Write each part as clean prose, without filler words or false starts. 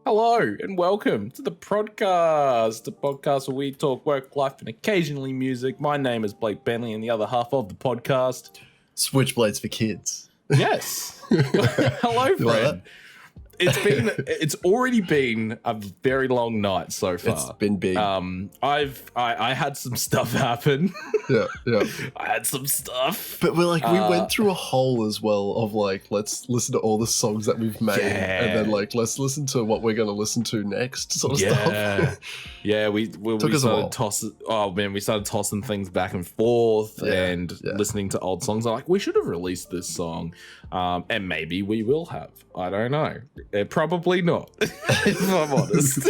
Hello and welcome to the Prod.Cast, the podcast where we talk work, life, and occasionally music. My name is Blake Bentley, and the other half of the podcast, Switchblades for Kids. Yes. Hello, friend. It's already been a very long night so far. It's been big. I had some stuff happen. Yeah. I had some stuff. But we went through a hole as well of let's listen to all the songs that we've made and then let's listen to what we're going to listen to next sort of stuff. Yeah, we started tossing things back and forth and listening to old songs. I'm like, we should have released this song. And maybe we will have. I don't know. Probably not, if I'm honest.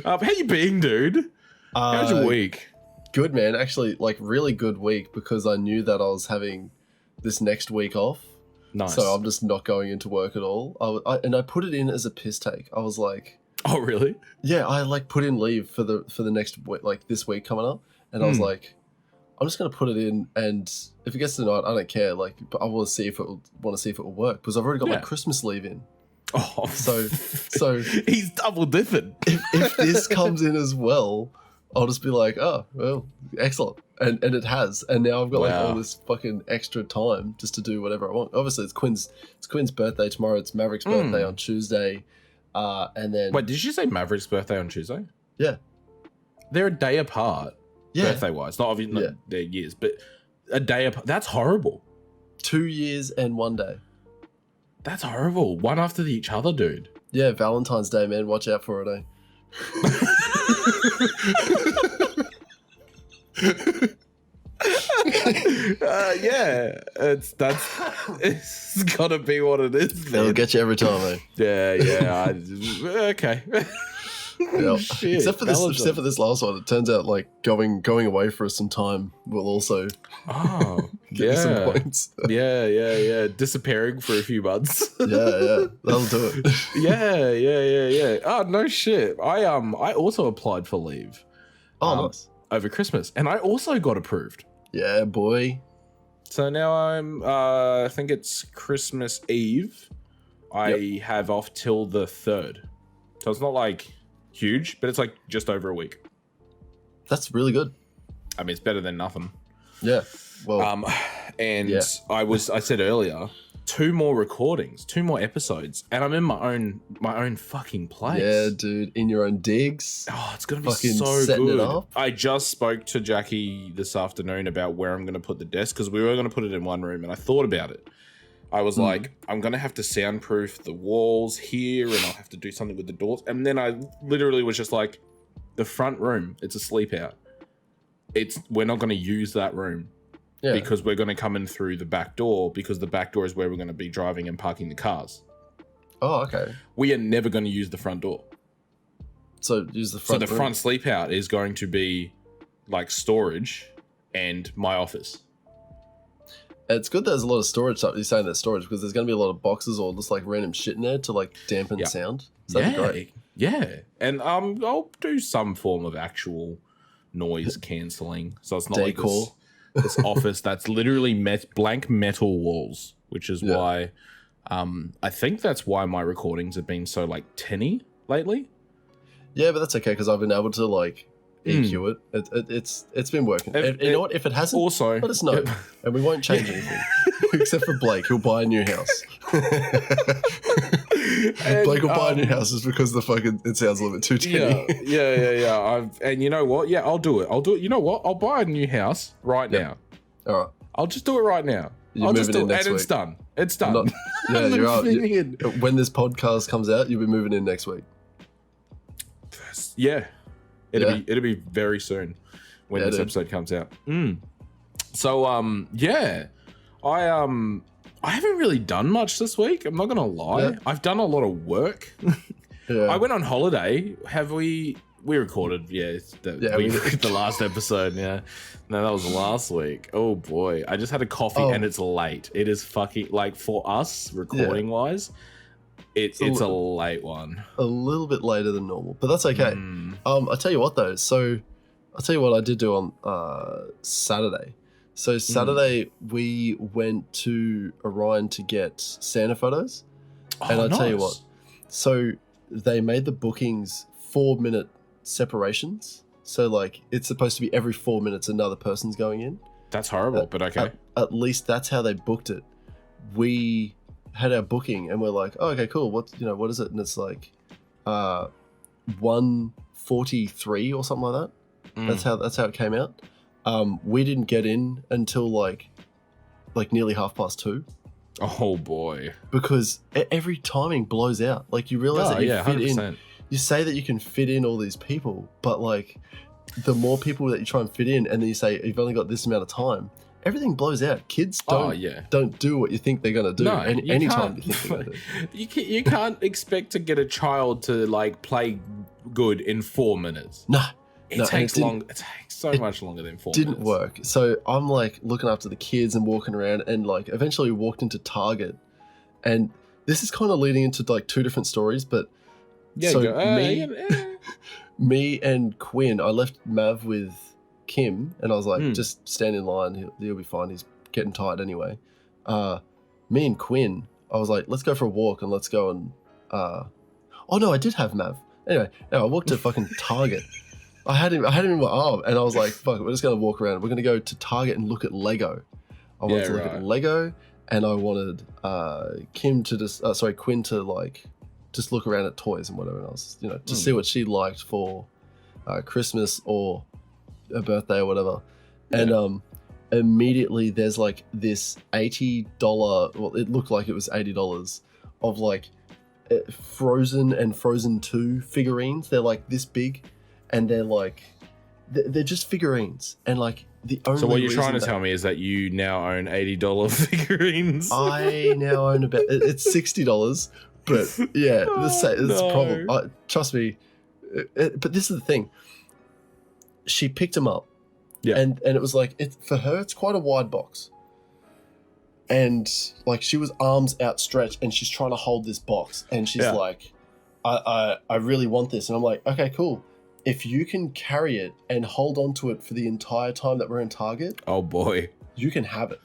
How you been, dude? How's your week? Good, man. Actually, really good week because I knew that I was having this next week off. Nice. So I'm just not going into work at all. I put it in as a piss take. I was like, oh, really? Yeah, I put in leave for the next week, this week coming up. And I was like, I'm just going to put it in, and if it gets denied, I don't care. But I want to see if it will work because I've already got my Christmas leave in. Oh, so he's double dipping. If this comes in as well, I'll just be like, oh, well, excellent. And it has. And now I've got all this fucking extra time just to do whatever I want. Obviously it's Quinn's birthday tomorrow. It's Maverick's birthday on Tuesday. And then wait, did you say Maverick's birthday on Tuesday? Yeah. They're a day apart. Yeah. Birthday wise. Not obviously their years, but a day apart. That's horrible. 2 years and 1 day. That's horrible. One after each other, dude. Yeah, Valentine's Day, man. Watch out for it, eh? It's gotta be what it is. It'll get you every time, eh? Okay. Shit, except for this last one, it turns out going away for some time will also give you some points. yeah. Disappearing for a few months. yeah, that'll do it. Yeah. Oh no shit. I also applied for leave. Nice. Over Christmas, and I also got approved. Yeah, boy. So now I'm I think it's Christmas Eve. I have off till the 3rd. So it's not huge, but it's just over a week. That's really good. I mean, it's better than nothing. Yeah. Well, I said earlier, 2 more recordings, 2 more episodes, and I'm in my own fucking place. Yeah, dude, in your own digs. Oh, it's gonna be so setting good. It up. I just spoke to Jackie this afternoon about where I'm gonna put the desk because we were gonna put it in one room, and I thought about it. I was like, I'm going to have to soundproof the walls here and I'll have to do something with the doors. And then I literally was just like, the front room, it's a sleep out. We're not going to use that room because we're going to come in through the back door because the back door is where we're going to be driving and parking the cars. Oh, okay. We are never going to use the front door. So use the front room. Front sleep out is going to be storage and my office. It's good there's a lot of storage stuff. You're saying that storage because there's going to be a lot of boxes or just random shit in there to dampen the sound. So that'd be great. Yeah. And I'll do some form of actual noise cancelling. So it's not decor. This office that's literally blank metal walls, which is why I think that's why my recordings have been so tinny lately. Yeah, but that's okay because I've been able to EQ it. It's been working. You know what? If it hasn't, also let us know, and we won't change anything except for Blake, who'll buy a new house. Blake will buy a new house just because it sounds a little bit too tinny. Yeah. And you know what? Yeah, I'll do it. You know what? I'll buy a new house right now. All right. I'll just do it right now. You're moving in next week. It's done. It's done. You're out. When this podcast comes out, you'll be moving in next week. Yeah. It'll be very soon when this episode comes out. So I haven't really done much this week. I'm not gonna lie. Yeah. I've done a lot of work. I went on holiday. Have we recorded? The last episode. Yeah, no, that was last week. Oh boy, I just had a coffee and it's late. It is fucking for us recording wise. It's a late one. A little bit later than normal, but that's okay. I tell you what though. So I'll tell you what I did do on Saturday. So Saturday we went to Orion to get Santa photos. And I'll tell you what. So they made the bookings 4-minute separations. So like it's supposed to be every 4 minutes another person's going in. That's horrible, but okay. At least that's how they booked it. We had our booking and we're like, oh, okay, cool. What is it? And it's like 1:43 or something like that. That's how it came out. We didn't get in until like nearly 2:30. Oh boy! Because every timing blows out. Like you realize that you fit 100%. in. You say that you can fit in all these people, but like the more people that you try and fit in, and then you say you've only got this amount of time, everything blows out. Kids don't do what you think they're gonna do. No, anytime you think they're gonna do. You can't expect to get a child to like play good in 4 minutes. No. It takes long. It takes so much longer than 4 minutes. Didn't work. So I'm like looking after the kids and walking around, and like eventually we walked into Target, and this is kind of leading into like two different stories. But me and Quinn, I left Mav with Kim, and I was like, just stand in line. He'll be fine. He's getting tired anyway. Me and Quinn, I was like, let's go for a walk and let's go and. Oh no, I did have Mav. Anyway, I walked to fucking Target. I had him in my arm, and I was like, fuck it, we're just going to walk around. We're going to go to Target and look at Lego. I wanted to look at Lego, and I wanted Quinn to like just look around at toys and whatever else, to see what she liked for Christmas or a birthday or whatever. Yeah. And immediately there's like this $80, well, it looked like it was $80 of like Frozen and Frozen 2 figurines. They're like this big. And they're like, they're just figurines. And like the only. So what you're trying to tell me is that you now own $80 figurines. I now own it's $60, but yeah, it's a problem. Trust me. But this is the thing. She picked them up, and it was like for her. It's quite a wide box, and like she was arms outstretched, and she's trying to hold this box, and she's like, I really want this, and I'm like, okay, cool. If you can carry it and hold on to it for the entire time that we're in Target, oh boy, you can have it.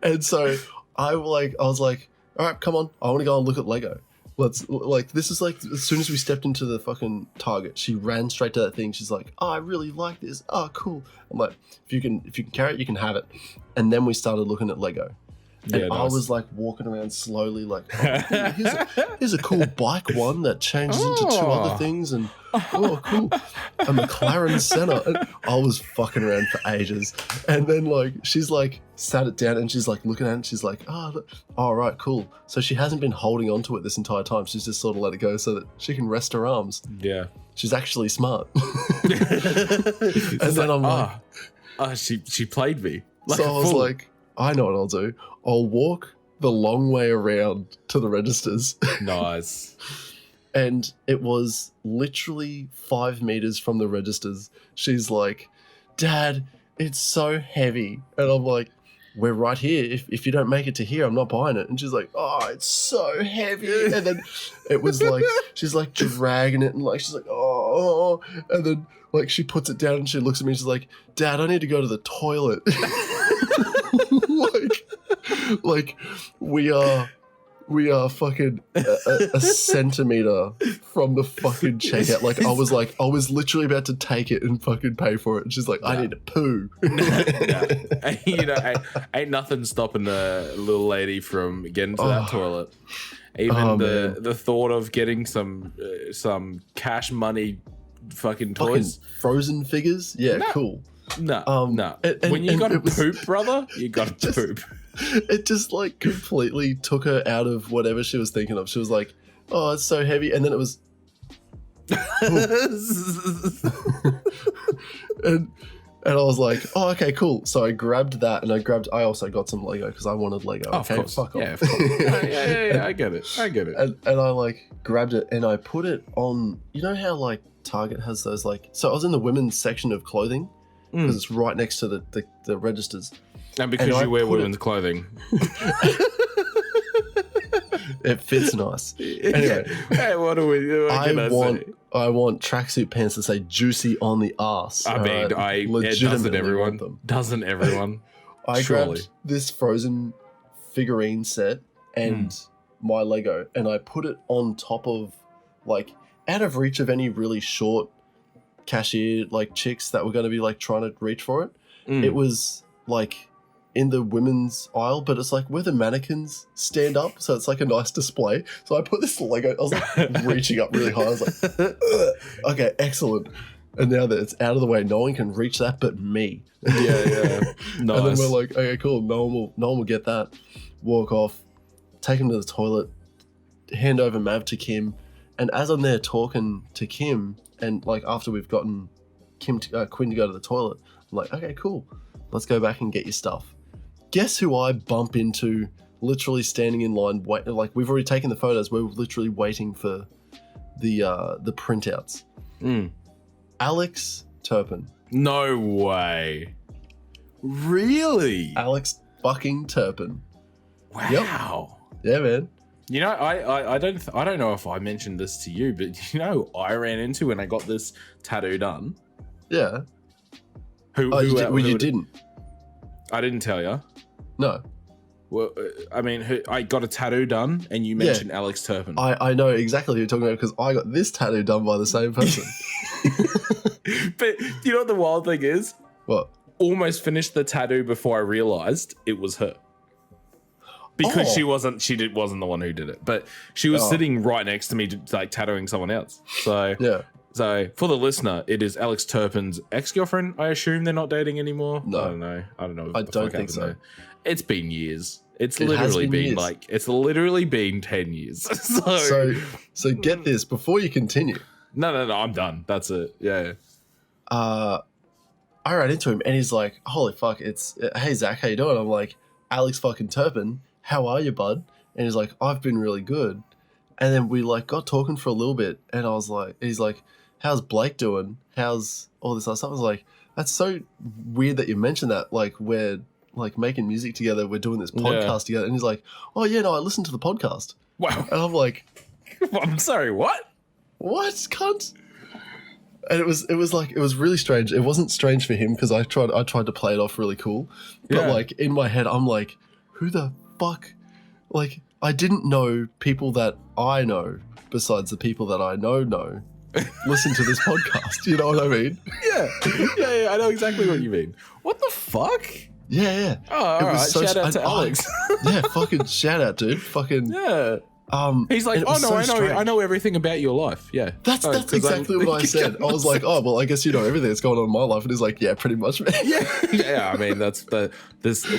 And so I was like, all right, come on, I want to go and look at Lego. This is like as soon as we stepped into the fucking Target, she ran straight to that thing. She's like, oh, I really like this. Oh, cool. I'm like, if you can carry it, you can have it. And then we started looking at Lego. And I was like walking around slowly, like, oh, here's a cool bike one that changes into two other things, and oh, cool, a McLaren Senna. And I was fucking around for ages, and then like she's like sat it down, and she's like looking at it, and she's like, oh, all right, cool. So she hasn't been holding on to it this entire time. She's just sort of let it go so that she can rest her arms. Yeah, she's actually smart. And then I'm like, she played me. So I was like, I know what I'll do. I'll walk the long way around to the registers. Nice. And it was literally 5 meters from the registers. She's like, Dad, it's so heavy. And I'm like, we're right here. If you don't make it to here, I'm not buying it. And she's like, oh, it's so heavy. And then it was like, she's like dragging it, and like, she's like, oh. And then like she puts it down and she looks at me and she's like, Dad, I need to go to the toilet. like we are fucking a centimeter from the fucking checkout. Like I was literally about to take it and fucking pay for it. And she's like, I need to poo. Ain't nothing stopping the little lady from getting to that toilet. Even the thought of getting some cash money fucking toys. Fucking Frozen figures? Yeah, cool. No. When you got to poop, brother, you got to poop. It just like completely took her out of whatever she was thinking of. She was like, oh, it's so heavy. And then it was... and I was like, oh, okay, cool. So I grabbed that, and I also got some Lego because I wanted Lego. Oh, okay, of course. Fuck off. Yeah, of course. Yeah, I get it. And I like grabbed it and I put it on, you know how like Target has those like, so I was in the women's section of clothing because it's right next to the registers. And because you wear women's clothing. It fits nice. Anyway, hey, what are we doing? I want tracksuit pants that say "juicy" on the ass. I mean, doesn't everyone? Doesn't everyone? I grabbed this Frozen figurine set, and my Lego and I put it on top of, like, out of reach of any really short cashier, like, chicks that were going to be, like, trying to reach for it. It was, like, in the women's aisle, but it's like where the mannequins stand up, so it's like a nice display. So I put this Lego, I was like reaching up really high. I was like, ugh. Okay, excellent. And now that it's out of the way, no one can reach that but me. Yeah. Nice. And then we're like, okay, cool. No one will get that. Walk off, take him to the toilet, hand over Mav to Kim. And as I'm there talking to Kim, and like after we've gotten Quinn to go to the toilet, I'm like, okay, cool. Let's go back and get your stuff. Guess who I bump into literally standing in line, like we've already taken the photos, we're literally waiting for the printouts. Alex Turpin. No way. Really? Alex fucking Turpin. Wow. Yep. Yeah, man. You know, I don't know if I mentioned this to you, but you know, I ran into when I got this tattoo done. Yeah. You didn't. I didn't tell you. No. Well, I mean, I got a tattoo done, and you mentioned Alex Turpin. I know exactly who you're talking about because I got this tattoo done by the same person. But you know what the wild thing is? What? Almost finished the tattoo before I realized it was her. Because she wasn't the one who did it, but she was sitting right next to me, like tattooing someone else. So yeah. So for the listener, it is Alex Turpin's ex-girlfriend. I assume they're not dating anymore. No. I don't know. I don't think so. There. It's been years. It's literally been 10 years. So get this before you continue. No, I'm done. That's it. Yeah. I ran into him and he's like, "Holy fuck! Hey Zach, how you doing?" I'm like, "Alex fucking Turpin, how are you, bud?" And he's like, "I've been really good." And then we like got talking for a little bit, and I was like, he's like, "How's Blake doing? How's all this other stuff?" I was like, "That's so weird that you mentioned that. Like we're like making music together, we're doing this podcast together." And he's like, "Oh yeah, no, I listened to the podcast." Wow. And I'm like, I'm sorry, what? What, cunt? And it was really strange. It wasn't strange for him because I tried to play it off really cool, but like in my head, I'm like, who the fuck? Like I didn't know people that I know besides the people that I know listen to this podcast. You know what I mean? Yeah. I know exactly what you mean. What the fuck? Yeah. Oh, all right. Shout out to Alex. Yeah, fucking shout out, dude. Fucking yeah. He's like, oh no, I know everything about your life. Yeah, that's exactly what I said. I was like, oh well, I guess you know everything that's going on in my life, and he's like, yeah, pretty much, man. Yeah. I mean,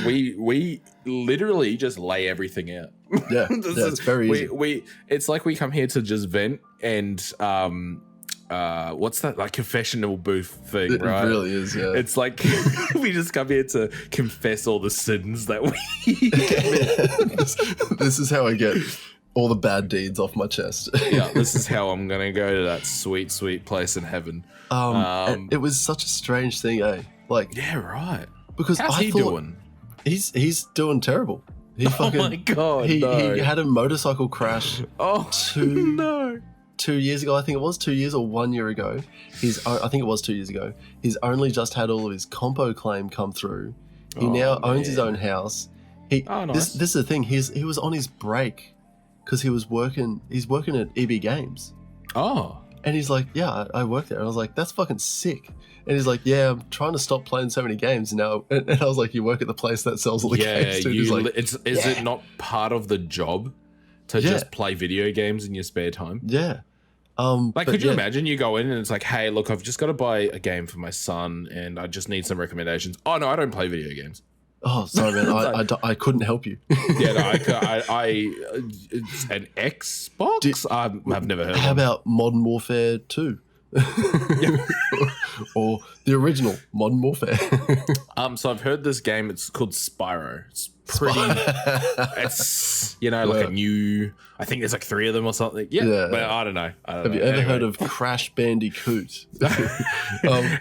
we literally just lay everything out. Yeah, it's very easy. It's like we come here to just vent and what's that, like confessional booth thing, right? It really is. Yeah, it's like we just come here to confess all the sins that we commit. This is how I get all the bad deeds off my chest. Yeah, this is how I'm gonna go to that sweet, sweet place in heaven. It was such a strange thing, eh? Like, yeah, right. Because how's he doing? He's doing terrible. He fucking, oh my god! He had a motorcycle crash. Oh 2 years ago, I think it was 2 years or 1 year ago. I think it was 2 years ago. He's only just had all of his compo claim come through. He now owns his own house. Nice. This is the thing. He was on his break because he's working at EB Games. Oh. And he's like, yeah, I work there. And I was like, that's fucking sick. And he's like, yeah, I'm trying to stop playing so many games now. And I was like, you work at the place that sells all the games too. He's like, is it not part of the job to just play video games in your spare time? Yeah. Could you imagine you go in and it's like, hey, look, I've just got to buy a game for my son and I just need some recommendations. Oh, no, I don't play video games. Oh, sorry, man. I couldn't help you. Yeah, no, it's an Xbox? I've never heard of it. How about Modern Warfare 2? Or the original Modern Warfare. So I've heard this game, it's called Spyro. It's pretty, it's, like a new, I think there's like 3 of them or something. Yeah. But I don't know. Have you ever heard of Crash Bandicoot?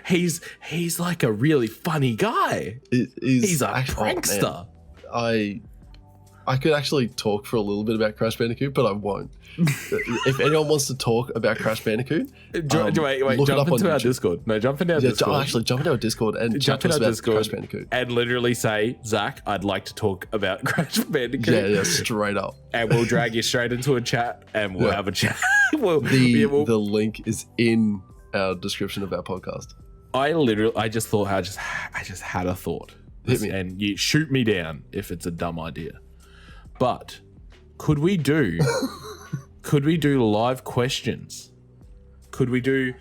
He's like a really funny guy. He's a prankster. I I could actually talk for a little bit about Crash Bandicoot, but I won't. If anyone wants to talk about Crash Bandicoot, wait, jump into our Discord. No, jump into our Discord. Actually, jump into our Discord and jump into our Discord Crash Bandicoot. And literally say, Zach, I'd like to talk about Crash Bandicoot. Yeah, straight up. And we'll drag you straight into a chat, and we'll have a chat. The link is in our description of our podcast. I just had a thought. Hit me. And you shoot me down if it's a dumb idea. But could we do live questions? Could we do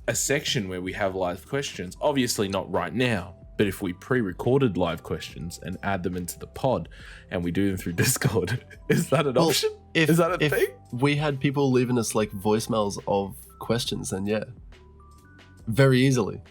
a section where we have live questions? Obviously not right now, but if we pre-recorded live questions and add them into the pod and we do them through Discord, is that an option? Is that a thing? We had people leaving us like voicemails of questions, then yeah. Very easily.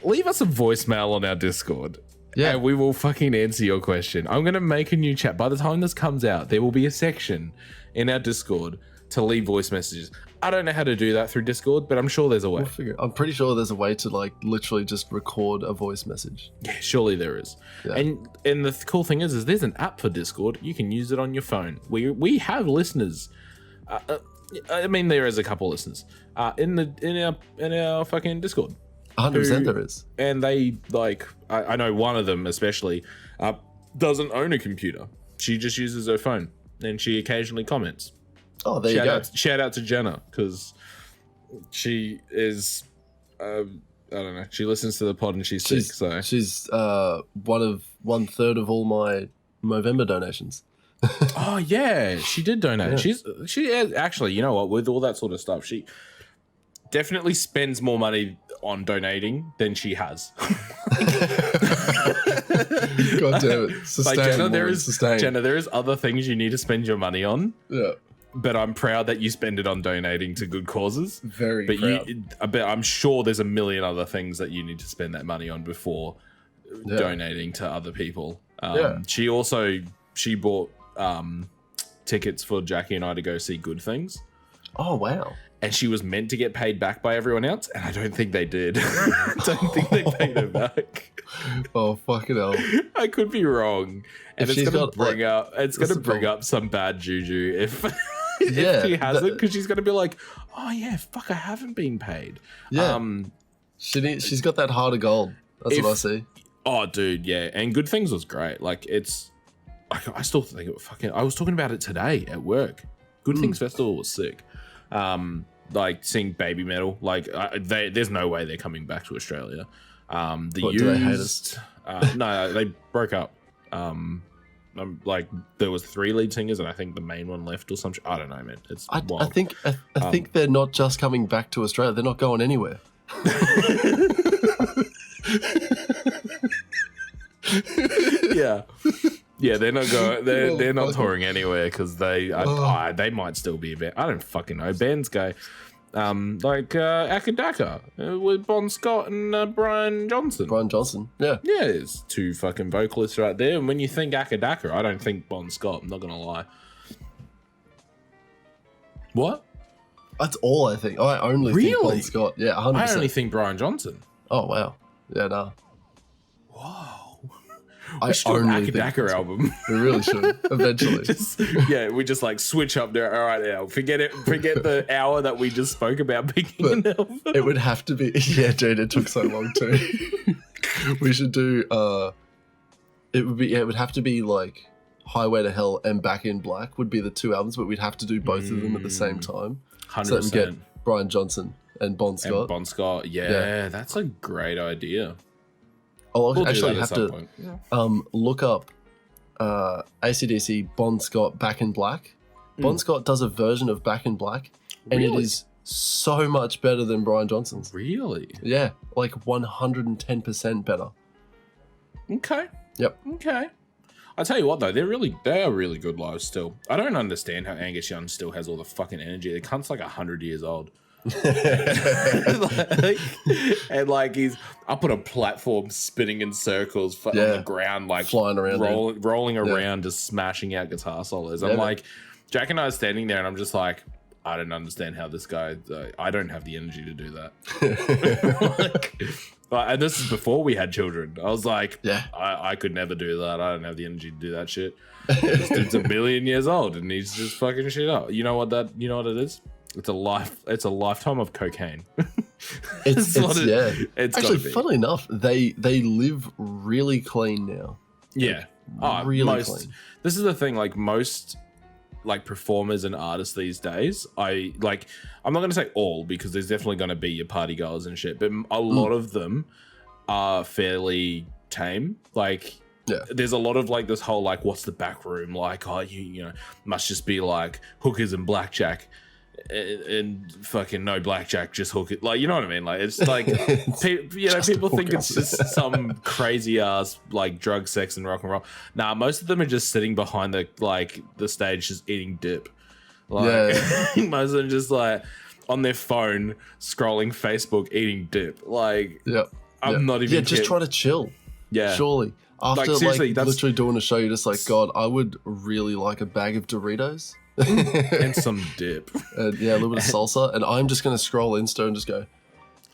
Leave us a voicemail on our Discord. Yeah, and we will fucking answer your question. I'm going to make a new chat. By the time this comes out, there will be a section in our Discord to leave voice messages. I don't know how to do that through Discord, but I'm sure there's a way. I'm pretty sure there's a way to like literally just record a voice message. Yeah, surely there is. Yeah. And the cool thing is there's an app for Discord. You can use it on your phone. We have listeners. I mean, there is a couple listeners in our fucking Discord. 100% there is. And they like, I know one of them especially doesn't own a computer. She just uses her phone and she occasionally comments. Oh, there you go. Shout out to Jenna, because she is, I don't know, she listens to the pod and she's sick. So she's 1/3 of all my Movember donations. Oh yeah, she did donate. Yeah. She actually, you know what? With all that sort of stuff, she definitely spends more money on donating than she has. God damn it. Sustain. Jenna, there is other things you need to spend your money on. Yeah. But I'm proud that you spend it on donating to good causes. Very proud. But I'm sure there's a million other things that you need to spend that money on before donating to other people. She bought tickets for Jackie and I to go see Good Things. Oh, wow. And she was meant to get paid back by everyone else, and I don't think they did. I don't think they paid her back. Oh, fucking hell. I could be wrong. And it's going to bring up some bad juju if she hasn't, because she's going to be like, oh yeah, fuck, I haven't been paid. Yeah. She's got that heart of gold. That's what I see. Oh, dude, yeah. And Good Things was great. Like, I still think it was fucking, I was talking about it today at work. Good Things Festival was sick. Like seeing Baby Metal, like there's no way they're coming back to Australia. Do they hate us? No, they broke up. Like there was 3 lead singers, and I think the main one left or something. I don't know, man. It's wild. I think they're not just coming back to Australia. They're not going anywhere. Yeah, they're not going. They're not touring anywhere because they might still be a band. I don't fucking know. Bands go like Akadaka with Bon Scott and Brian Johnson. Yeah, there's 2 fucking vocalists right there. And when you think Akadaka, I don't think Bon Scott. I'm not gonna lie. What? That's all I think. I only think Bon Scott. Yeah, 100%. I only think Brian Johnson. Oh wow. Yeah, nah. Whoa. I we should do an Akadaka album. We really should, eventually. We just like switch up there. All right, now forget the hour that we just spoke about picking an album. It would have to be, yeah, dude, it took so long too. We should do, it would have to be like Highway to Hell and Back in Black would be the 2 albums, but we'd have to do both of them at the same time. 100%. So that we get Brian Johnson and Bon Scott. Yeah, that's a great idea. I'll actually have to look up AC/DC Bon Scott Back in Black. Bon Scott does a version of Back in Black, and it is so much better than Brian Johnson's. Really? Yeah, like 110% better. Okay. Yep. Okay. I tell you what though, they are really good live still. I don't understand how Angus Young still has all the fucking energy. The cunt's like 100 years old. and like he's up on a platform spinning in circles on the ground, like flying around, rolling around, just smashing out guitar solos. I'm like, Jack and I are standing there and I'm just like, I don't understand how this guy. I don't have the energy to do that. And this is before we had children. I was like, yeah, I could never do that. I don't have the energy to do that shit. This dude's 1 billion years old and he's just fucking shit up. You know what it is? It's a lifetime of cocaine. It's actually, be. funnily enough, they live really clean now. Yeah. Like, really clean. This is the thing, like most like performers and artists these days, I'm not going to say all, because there's definitely going to be your party girls and shit, but a lot of them are fairly tame. Like, there's a lot of like this whole like, what's the back room like? Oh, you know, must just be like hookers and blackjack. And fucking no blackjack, just hook it. Like, you know what I mean? Like, it's like, people think it's just some crazy ass like drug, sex, and rock and roll. Nah, most of them are just sitting behind the stage, just eating dip. Like, most of them just like on their phone scrolling Facebook, eating dip. Like, I'm not even. Yeah, just try to chill. Yeah, surely. After like literally doing a show, you're just like, God, I would really like a bag of Doritos. And some dip. A little bit of salsa. And I'm just going to scroll Insta and just go,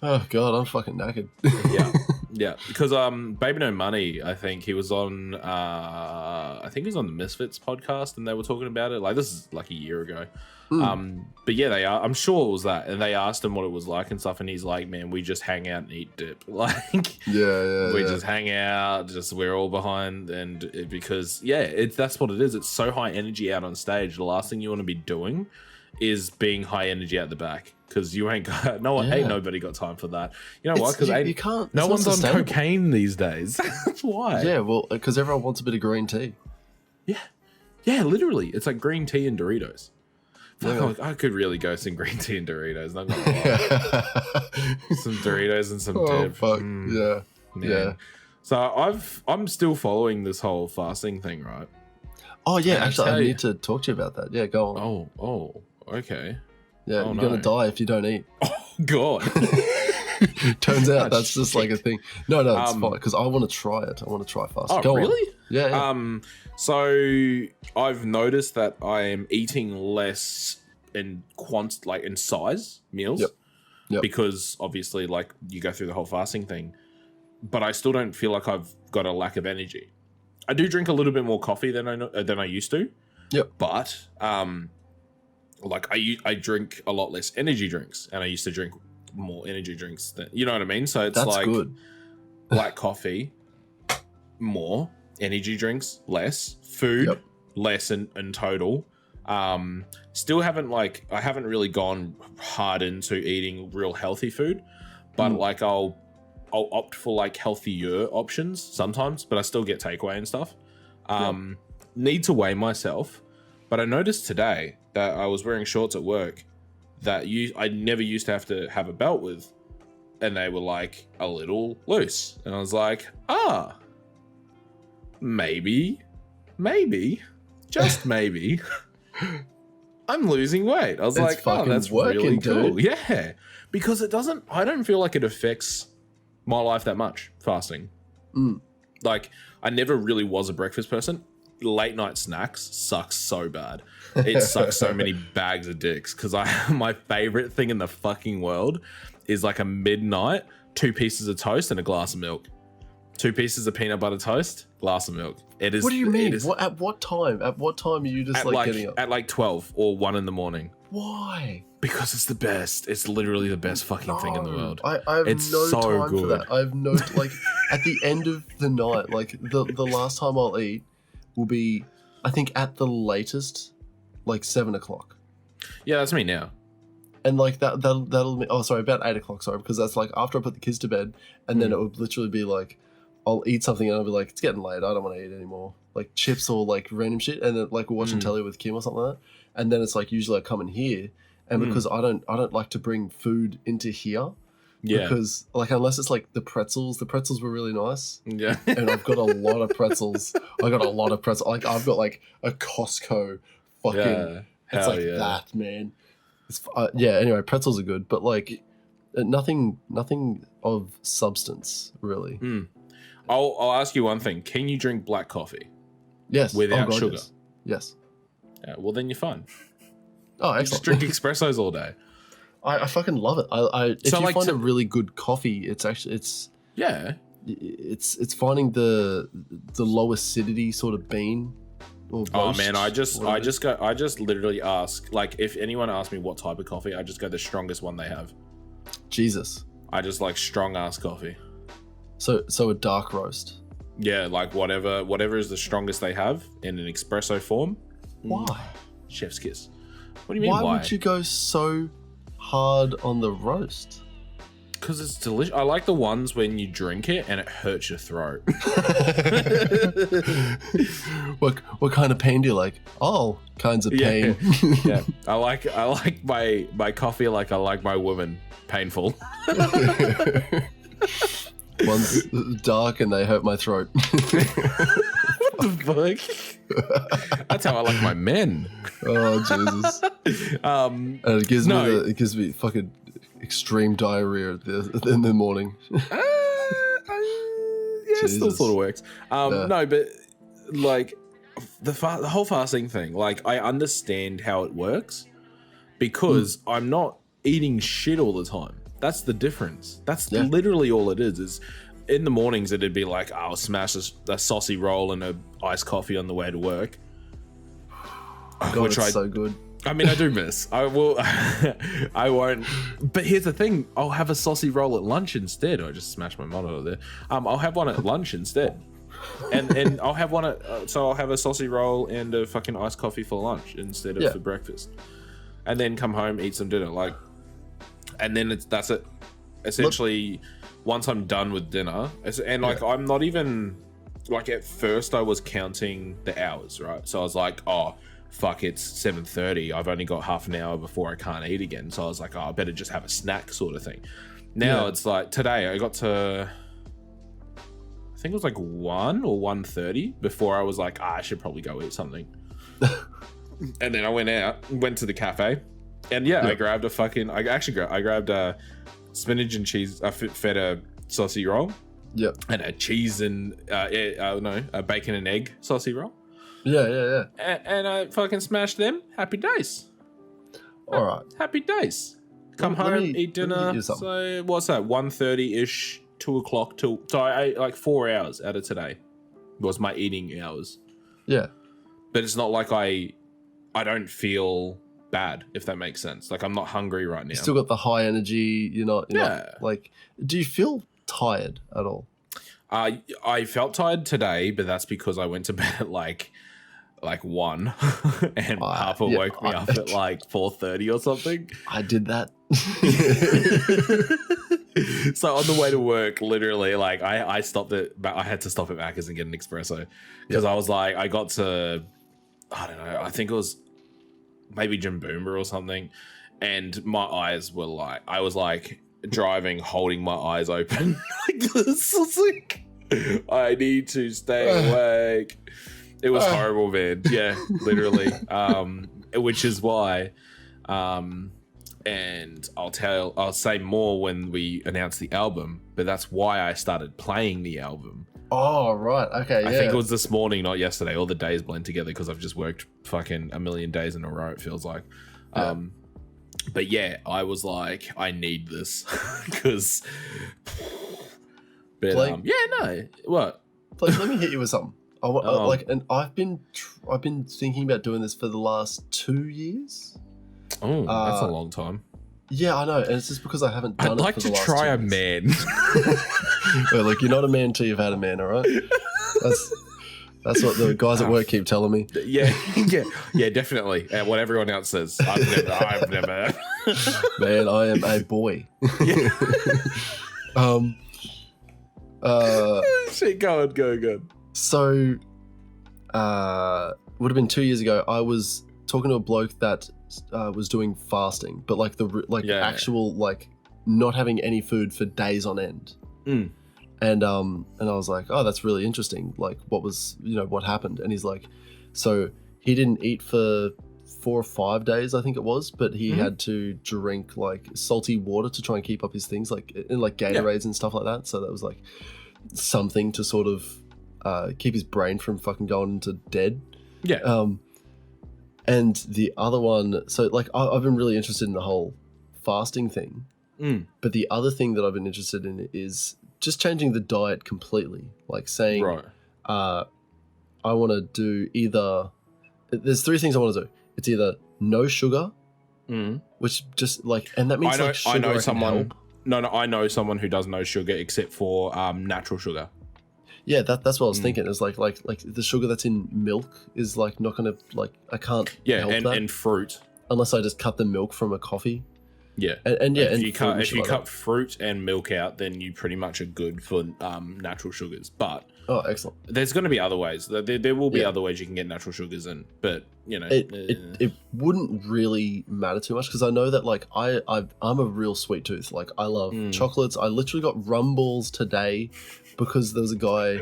oh, God, I'm fucking knackered. Yeah. Because Baby No Money, I think he was on, the Misfits podcast, and they were talking about it. Like, this is like a year ago. But yeah, I'm sure it was that. And they asked him what it was like and stuff. And he's like, man, we just hang out and eat dip. Like, we just hang out, just we're all behind. And because that's what it is. It's so high energy out on stage. The last thing you want to be doing is being high energy at the back. Because you ain't got, ain't nobody got time for that. You know what? Because you can't. No one's on cocaine these days. That's why. Yeah, well, because everyone wants a bit of green tea. Yeah, literally. It's like green tea and Doritos. I could really go some green tea and Doritos. Not gonna lie. Some Doritos and some dip. Fuck. Yeah. So I'm still following this whole fasting thing, right? Oh yeah, actually, I need to talk to you about that. Yeah, go on. Oh, okay. Yeah, you're gonna die if you don't eat. Oh God. Turns out that's just like a thing. No, it's fine, because I want to try it. I want to try fasting. Oh, really? On. Yeah. So I've noticed that I am eating less in size meals. Yep. Because obviously, like, you go through the whole fasting thing, but I still don't feel like I've got a lack of energy. I do drink a little bit more coffee than I used to. Yep. But like I drink a lot less energy drinks, and I used to drink more energy drinks than, you know what I mean? So it's that's like good. Black coffee, more energy drinks, less food, less in total. Still haven't I haven't really gone hard into eating real healthy food, but like I'll opt for like healthier options sometimes, but I still get takeaway and stuff. Need to weigh myself, but I noticed today that I was wearing shorts at work that I never used to have a belt with, and they were like a little loose, and I was like, maybe, just maybe, I'm losing weight. I was like, that's really cool. Dude. Yeah, because I don't feel like it affects my life that much, fasting. Like, I never really was a breakfast person. Late night snacks sucks so bad. It sucks so many bags of dicks, because my favorite thing in the fucking world is like a midnight 2 pieces of toast and a glass of milk. 2 pieces of peanut butter toast, glass of milk. It is. What do you mean? At what time? At what time are you just getting up? At like 12 or 1 in the morning. Why? Because it's the best. It's literally the best fucking thing in the world. I have no time for that. I have no at the end of the night, like the last time I'll eat will be, I think, at the latest, like 7 o'clock. Yeah, that's me now. And like that'll about 8 o'clock. Sorry, because that's like after I put the kids to bed, and then it would literally be like, I'll eat something and I'll be like, it's getting late, I don't want to eat anymore. Like chips or like random shit, and then like we're watching telly with Kim or something like that. And then it's like usually I come in here, and because I don't like to bring food into here. Yeah. Because like unless it's like the pretzels were really nice. Yeah. And I've got a lot of pretzels. Like I've got like a Costco fucking. It's like that, man. It's Anyway, pretzels are good, but like nothing of substance really. I'll ask you one thing. Can you drink black coffee? Yes. Without sugar? Yes. Well, then you're fine. Oh, I just excellent. drink espressos all day. I fucking love it. If you find a really good coffee, it's finding the low acidity sort of bean. Or roast, oh man, I just literally ask, like, if anyone asks me what type of coffee, I just go the strongest one they have. Jesus. I just like strong ass coffee. So a dark roast. Yeah, like whatever is the strongest they have in an espresso form. Why? Chef's kiss. What do you mean why? Why would you go so hard on the roast? Because it's delicious. I like the ones when you drink it and it hurts your throat. What kind of pain do you like? All kinds of pain. Yeah. I like my coffee like I like my woman. Painful. One's dark and they hurt my throat. What the fuck? That's how I like my men. Oh Jesus. And it gives me fucking extreme diarrhea in the morning. Yeah, it still sort of works. No, but like the whole fasting thing, like I understand how it works because I'm not eating shit all the time. That's the difference. That's literally all it is in the mornings it'd be like, I'll smash a saucy roll and a iced coffee on the way to work. God, it's so good. I mean, I do miss. I will. I won't. But here's the thing: I'll have a saucy roll at lunch instead. I just smashed my monitor there. I'll have one at lunch instead, and I'll have one at. So I'll have a saucy roll and a fucking iced coffee for lunch instead of for breakfast, and then come home, eat some dinner, like, and then that's it. Essentially, once I'm done with dinner, and like I'm not even like at first I was counting the hours, right? So I was like, oh. Fuck, it's 7:30. I've only got half an hour before I can't eat again. So I was like, oh, I better just have a snack sort of thing. Now it's like today I got to, I think it was like 1 or 1:30 before I was like, I should probably go eat something. And then I went to the cafe and I grabbed I grabbed a spinach and cheese, feta saucy roll. Yep. And a cheese and, a bacon and egg saucy roll. Yeah. And I fucking smashed them. Happy days. All right. Happy days. Come home, eat dinner. So what's that? 1:30-ish, 2 o'clock till. So I ate like 4 hours out of today. Was my eating hours. Yeah. But it's not like I don't feel bad, if that makes sense. Like I'm not hungry right now. You still got the high energy. You're not like. Do you feel tired at all? I felt tired today, but that's because I went to bed at like 1 and Harper woke me up at like 4:30 or something. I did that. So on the way to work, literally, like I stopped I had to stop at Macca's and get an espresso because I was like, I got to, I don't know, I think it was maybe Jimboomba or something, and my eyes were like, I was like driving, holding my eyes open like this. I was like, I need to stay awake. It was horrible, man. Yeah, literally. Which is why, and I'll say more when we announce the album, but that's why I started playing the album. Oh, right. Okay, I think it was this morning, not yesterday. All the days blend together because I've just worked fucking a million days in a row, it feels like. Yeah. But yeah, I was like, I need this because. But what? Please let me hit you with something. And I've been thinking about doing this for the last 2 years. Oh, that's a long time. Yeah, I know, and it's just because I haven't done it. I'd like to try a man. Well, look, you're not a man until you've had a man, all right? That's what the guys at work keep telling me. Yeah, definitely. And what everyone else says. I've never. Man, I am a boy. Shit, go. So, would have been 2 years ago. I was talking to a bloke that was doing fasting, but like actual like not having any food for days on end. And I was like, oh, that's really interesting. Like, what happened? And he's like, so he didn't eat for 4 or 5 days, I think it was, but he had to drink like salty water to try and keep up his things, like in like Gatorades and stuff like that. So that was like something to sort of keep his brain from fucking going into dead. Yeah. And the other one, so like I've been really interested in the whole fasting thing. But the other thing that I've been interested in is just changing the diet completely. Like saying, I want to do either. There's three things I want to do. It's either no sugar, which just like, and that means I know someone. No, I know someone who does no sugar except for natural sugar. Yeah, that's what I was thinking. It's like the sugar that's in milk is like not gonna like I can't. Yeah, and fruit. Unless I just cut the milk from a coffee. Yeah, and if you cut fruit and milk out, then you pretty much are good for natural sugars. But excellent. There's going to be other ways. There will be other ways you can get natural sugars in, but you know, it wouldn't really matter too much because I know that like I'm a real sweet tooth. Like I love chocolates. I literally got rum balls today because there was a guy.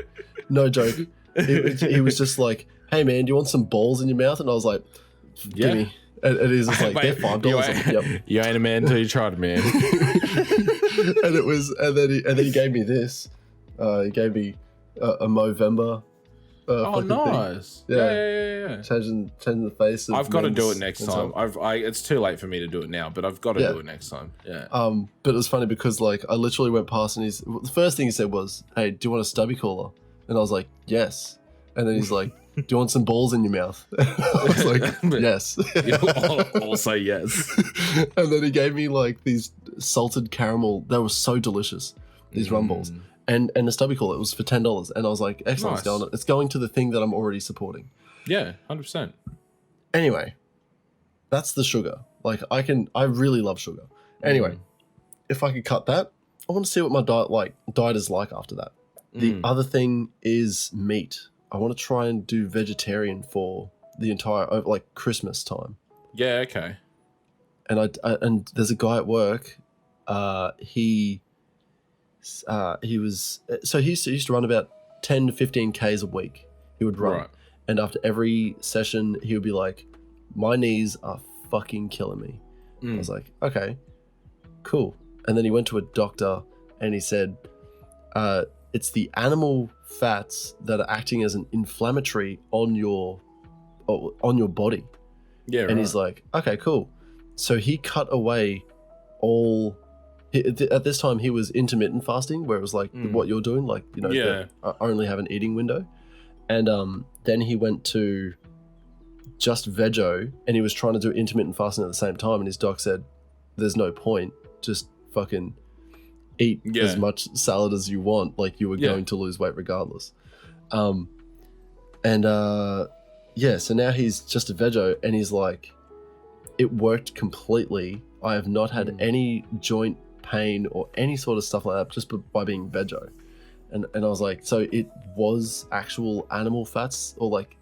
No joke. He was just like, "Hey man, do you want some balls in your mouth?" And I was like, "Give me." And he's just like, they're $5. Yep. You ain't a man until you tried it, man. and then he gave me this. He gave me a Movember. Nice. Yeah. Changing the face. I've got to do it next time. It's too late for me to do it now, but I've got to do it next time. Yeah. But it was funny because like I literally went past and the first thing he said was, "Hey, do you want a stubby cooler?" And I was like, "Yes." And then he's like, "Do you want some balls in your mouth?" I was like, "Yes." Also yes. And then he gave me like these salted caramel. They were so delicious. These rum balls. And a stubby cooler. It was for $10. And I was like, excellent. Nice. It's going to the thing that I'm already supporting. Yeah, 100%. Anyway, that's the sugar. Like I really love sugar. Anyway, if I could cut that, I want to see what my diet is like after that. The other thing is meat. I want to try and do vegetarian for the entire like Christmas time. Yeah, okay. And there's a guy at work. He used to run about 10 to 15 Ks a week. He would run, and after every session, he would be like, "My knees are fucking killing me." I was like, "Okay, cool." And then he went to a doctor, and he said, "It's the animal fats that are acting as an inflammatory on your body." Yeah, and he's like, "Okay, cool." So he cut away all. At this time, he was intermittent fasting, where it was like what you're doing, like only have an eating window. And then he went to just veggie, and he was trying to do intermittent fasting at the same time. And his doc said, "There's no point. Just fucking eat as much salad as you want. Like you were going to lose weight regardless." So now he's just a veggie, and he's like, "It worked completely. I have not had any joint pain or any sort of stuff like that just by being veggie." And I was like, so it was actual animal fats, or like,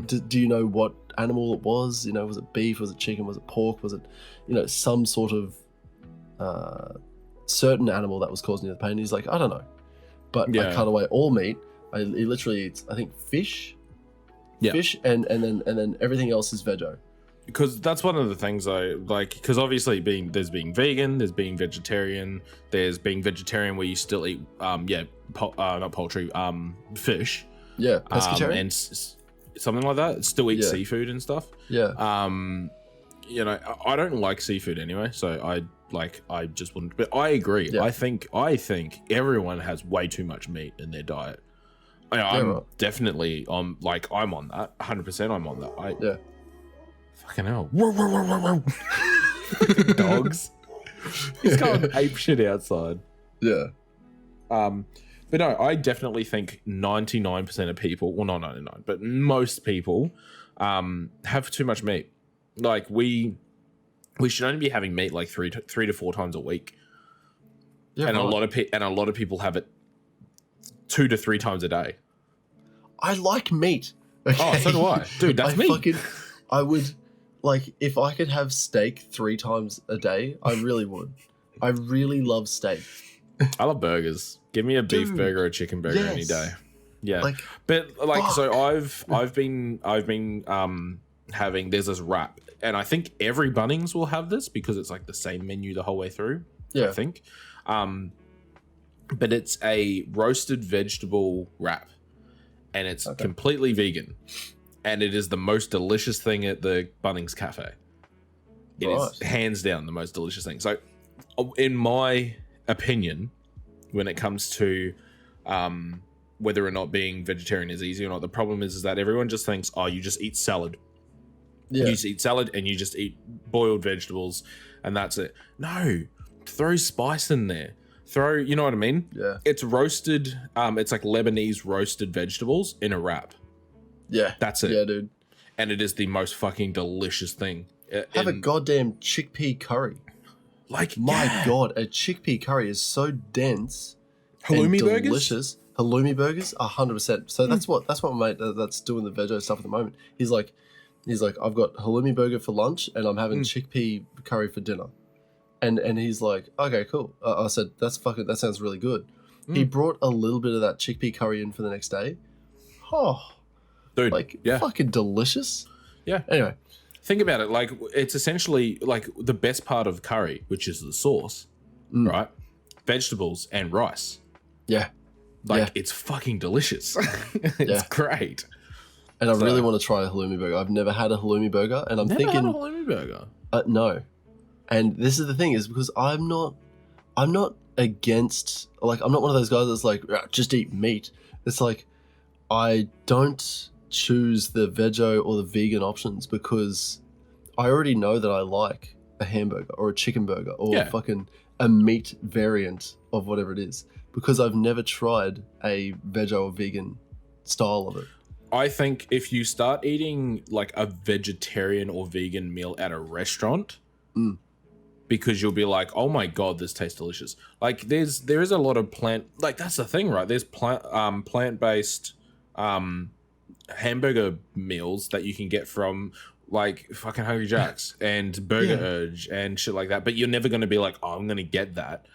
do you know what animal it was? You know, was it beef? Was it chicken? Was it pork? Was it, some sort of certain animal that was causing you the pain? And he's like, "I don't know, but I cut away all meat. He literally eats, I think, fish, and then everything else is veggie." Because that's one of the things I like. Because obviously, there's being vegan, there's being vegetarian, there's being vegetarian where you still eat, not poultry, fish. Yeah, pescatarian, and something like that. Still eat seafood and stuff. Yeah. I don't like seafood anyway, so I just wouldn't. But I agree. Yeah. I think everyone has way too much meat in their diet. I'm definitely on. Like I'm on that. 100%. I'm on that. Fucking hell. Dogs. He's going ape shit outside. Yeah. But no, I definitely think 99% of people, well, not 99, but most people have too much meat. Like we should only be having meat like three to four times a week. Yeah, and a lot of people have it 2 to 3 times a day. I like meat. Okay? Oh, so do I. Dude, that's me. I would, like, if I could have steak 3 times a day, I really would. I really love steak. I love burgers. Give me a beef burger or a chicken burger any day. Yeah. So I've been having, there's this wrap, and I think every Bunnings will have this because it's like the same menu the whole way through. Yeah. I think. But it's a roasted vegetable wrap, and it's completely vegan. and it is the most delicious thing at the Bunnings Cafe. It is hands down the most delicious thing. So, in my opinion, when it comes to whether or not being vegetarian is easy or not, the problem is that everyone just thinks, oh, you just eat salad. Yeah. You just eat salad and you just eat boiled vegetables and that's it. No, throw spice in there. You know what I mean? Yeah. It's roasted, it's like Lebanese roasted vegetables in a wrap. Yeah. That's it. Yeah, dude. And it is the most fucking delicious thing. Have a goddamn chickpea curry. Like, my God, a chickpea curry is so dense. Halloumi burgers? Delicious. Halloumi burgers, 100%. So that's what my mate that's doing the veggie stuff at the moment. He's like, I've got halloumi burger for lunch and I'm having chickpea curry for dinner. And he's like, okay, cool. I said, that sounds really good. He brought a little bit of that chickpea curry in for the next day. Oh, dude, like fucking delicious. Yeah. Anyway, think about it. Like, it's essentially like the best part of curry, which is the sauce, right? Vegetables and rice. Yeah. Like, it's fucking delicious. It's great. And I really want to try a halloumi burger. I've never had a halloumi burger, and I'm thinking... Never had a halloumi burger? No. And this is the thing, is because I'm not against... Like, I'm not one of those guys that's like, just eat meat. It's like, I don't choose the veggie or the vegan options because I already know that I like a hamburger or a chicken burger or fucking a meat variant of whatever it is. Because I've never tried a veg or vegan style of it. I think if you start eating like a vegetarian or vegan meal at a restaurant, because you'll be like, oh my God, this tastes delicious. Like there is a lot of that's the thing, right? There's plant-based hamburger meals that you can get from like fucking Hungry Jack's and Burger Urge and shit like that. But you're never going to be like, oh, I'm going to get that.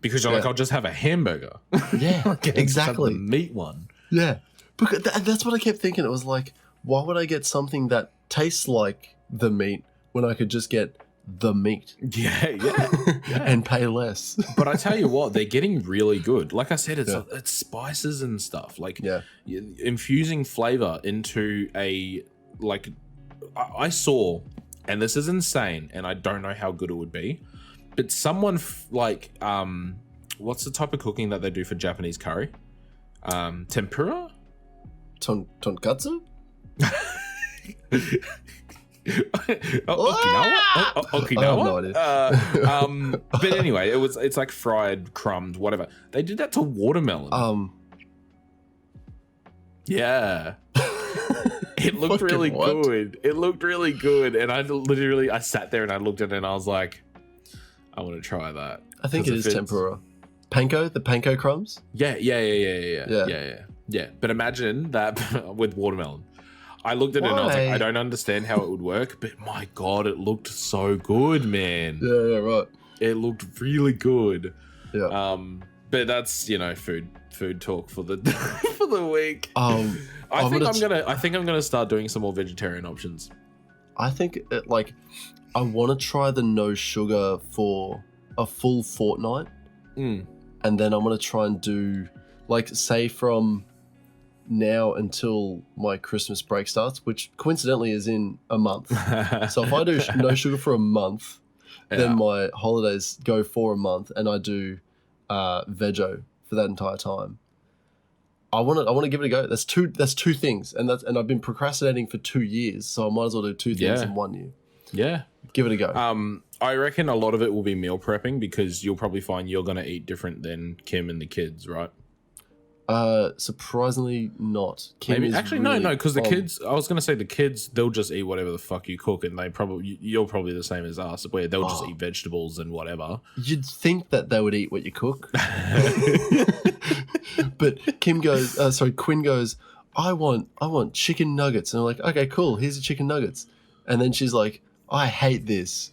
Because you're like, I'll just have a hamburger. Yeah, exactly. The meat one. Yeah. Because that's what I kept thinking. It was like, why would I get something that tastes like the meat when I could just get the meat? Yeah. And pay less. But I tell you what, they're getting really good. Like I said, it's spices and stuff. Like infusing flavor into a, like, I saw, and this is insane, and I don't know how good it would be, but someone what's the type of cooking that they do for Japanese curry? Tempura? Tonkatsu? Okinawa? No, but anyway, it's like fried, crumbed, whatever. They did that to watermelon. Yeah. It looked really good. It looked really good. And I sat there and I looked at it and I was like, I want to try that. I think it is tempura. Panko? The panko crumbs? Yeah. But imagine that with watermelon. I looked at it and I was like, I don't understand how it would work, but my God, it looked so good, man. Yeah, right. It looked really good. Yeah. But that's, food talk for the for the week. I think I'm gonna start doing some more vegetarian options. I think I want to try the no sugar for a full fortnight, and then I'm gonna try and do say from now until my Christmas break starts, which coincidentally is in a month. So if I do no sugar for a month, then my holidays go for a month, and I do veggie for that entire time. I want to give it a go. That's two things, and I've been procrastinating for 2 years, so I might as well do two things in 1 year. Yeah, give it a go. I reckon a lot of it will be meal prepping because you'll probably find you're going to eat different than Kim and the kids, right? Surprisingly not. Kim Maybe actually really no, because the kids. I was going to say the kids. They'll just eat whatever the fuck you cook, and you're probably the same as us, where they'll just eat vegetables and whatever. You'd think that they would eat what you cook, but Quinn goes, I want chicken nuggets, and I'm like, okay, cool, here's your chicken nuggets, and then she's like, I hate this.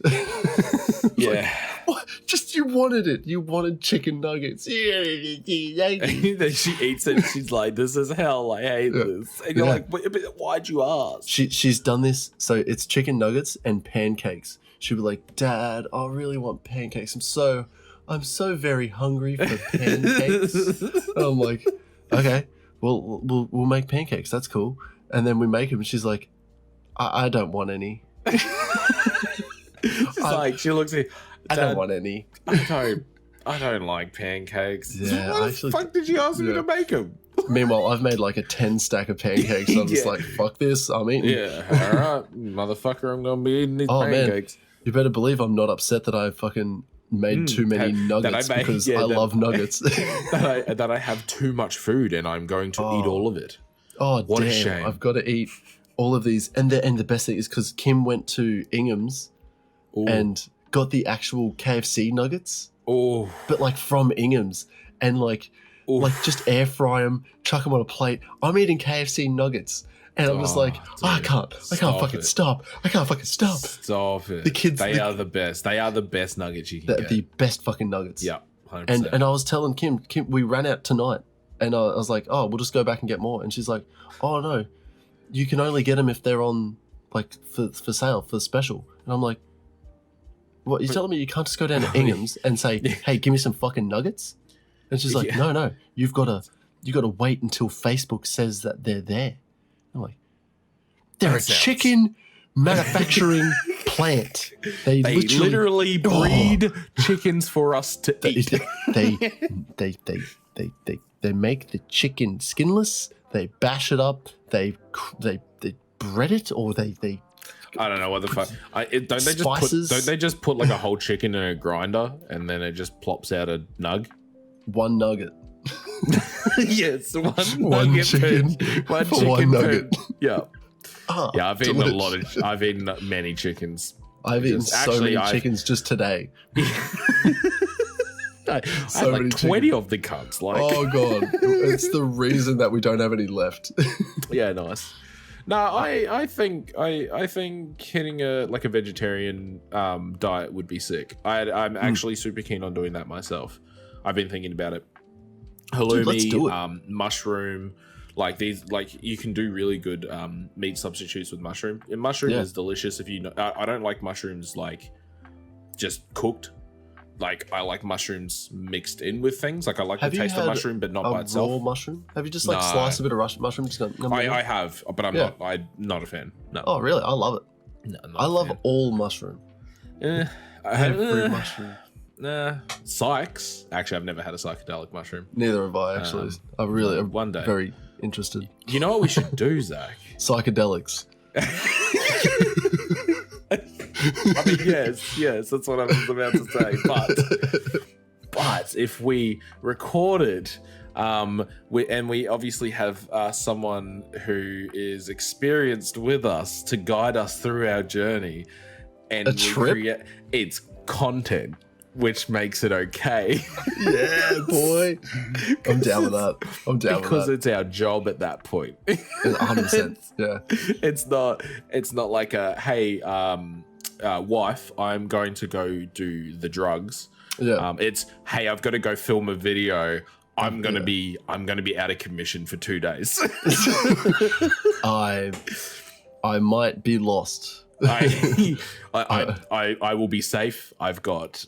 Yeah. Like, what? Just you wanted it. You wanted chicken nuggets. Then she eats it. She's like, "This is hell. I hate this." And you're like, but "Why'd you ask?" She's done this. So it's chicken nuggets and pancakes. She'll be like, "Dad, I really want pancakes. I'm so very hungry for pancakes." And I'm like, "Okay, well, we'll make pancakes. That's cool." And then we make them, and she's like, I don't want any. She looks at you, I don't want any. I don't like pancakes. Yeah, Why the fuck did you ask me to make them? Meanwhile, I've made like a 10 stack of pancakes. So I'm just like, fuck this, I'm eating. Yeah, all right, motherfucker, I'm going to be eating these pancakes. Man, you better believe I'm not upset that I fucking made too many nuggets because I love nuggets. that I have too much food and I'm going to eat all of it. Oh, what a shame. I've got to eat all of these. And the best thing is because Kim went to Ingham's and got the actual KFC nuggets. Oh, but like from Ingham's, and like just air fry them, chuck them on a plate. I'm eating KFC nuggets, and I'm just like, dude, I can't fucking stop. I can't fucking stop. Stop it. The kids, they are the best. They are the best nuggets you can get. The best fucking nuggets. Yeah, 100%. And I was telling Kim, we ran out tonight, and I was like, oh, we'll just go back and get more. And she's like, oh no, you can only get them if they're on like for sale, for special. And I'm like, what, you're telling me you can't just go down to Ingham's and say, hey, give me some fucking nuggets? And she's like, no, you've got to wait until Facebook says that they're there. I'm like, they're a chicken manufacturing plant. They literally breed chickens for us to eat. They make the chicken skinless. They bash it up. They bread it, or they I don't know what the fuck. Don't they just put like a whole chicken in a grinder and then it just plops out a nug? One nugget. Yes, one chicken. One nugget. Yeah. Yeah, I've eaten I've eaten many chickens. I've eaten so many chickens just today. I had like 20 of the cunts. Like, oh god, it's the reason that we don't have any left. Yeah, nice. No, I think hitting a vegetarian diet would be sick. I'm actually super keen on doing that myself. I've been thinking about it. Halloumi, dude, let's do it. Mushroom, like these, like you can do really good meat substitutes with mushroom. And mushroom is delicious if you know. I don't like mushrooms like just cooked. Like I like mushrooms mixed in with things. Like I like the taste of mushroom, but not by itself. Raw mushroom? Have you just like sliced a bit of mushroom? I have, but I'm not a fan. No. Oh really? I love it. No, I love all mushroom. Every mushroom. Nah, psychs. Actually, I've never had a psychedelic mushroom. Neither have I. Actually, I'm one day very interested. You know what we should do, Zach? Psychedelics. I mean, yes, that's what I was about to say. But if we recorded, we obviously have someone who is experienced with us to guide us through our journey, and it's content, which makes it okay. Yeah, boy. I'm down with that. Because it's our job at that point. 100%. Yeah. It's not like a, hey, wife, I'm going to go do the drugs. Yeah. It's, hey, I've got to go film a video. I'm gonna be out of commission for 2 days. I might be lost. I will be safe. I've got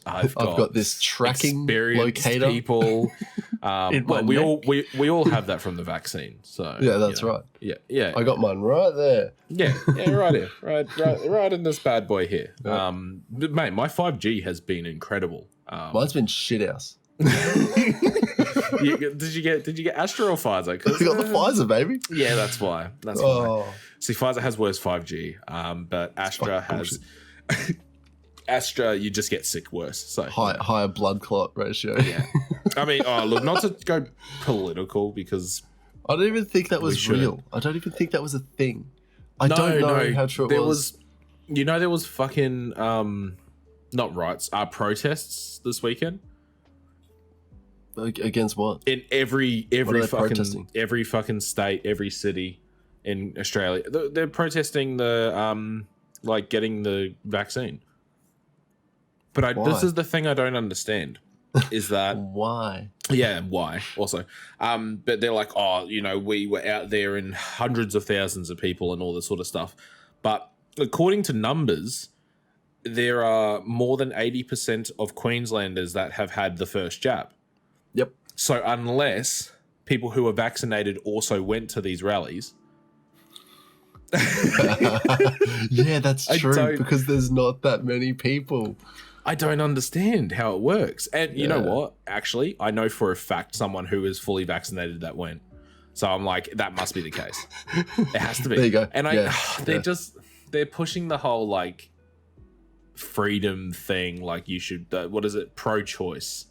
this tracking locator. People. We all have that from the vaccine. So yeah, that's right. Yeah. I got mine right there. Yeah, right here, right in this bad boy here. Yeah. But mate, my 5G has been incredible. Mine's been shit house. Did you get Astra or Pfizer? I got the Pfizer, baby. Yeah, that's why. Why. See, Pfizer has worse 5G, but Astra has. Astra, you just get sick worse. So higher blood clot ratio. Yeah. I mean, look, not to go political because I don't even think that was real. I don't even think that was a thing. I don't know how true it was. There was fucking not riots, protests this weekend. Against what? In every fucking state, every city in Australia, they're protesting the getting the vaccine. But this is the thing I don't understand, is that why? Yeah, why? Also, but they're like, we were out there in hundreds of thousands of people and all this sort of stuff. But according to numbers, there are more than 80% of Queenslanders that have had the first jab. Yep. So unless people who are vaccinated also went to these rallies, Yeah, that's true, because there's not that many people. I don't understand how it works. And you know what? Actually, I know for a fact someone who is fully vaccinated that went. So I'm like, that must be the case. It has to be. There you go. And they're pushing the whole like freedom thing. Like you should, what is it? Pro-choice.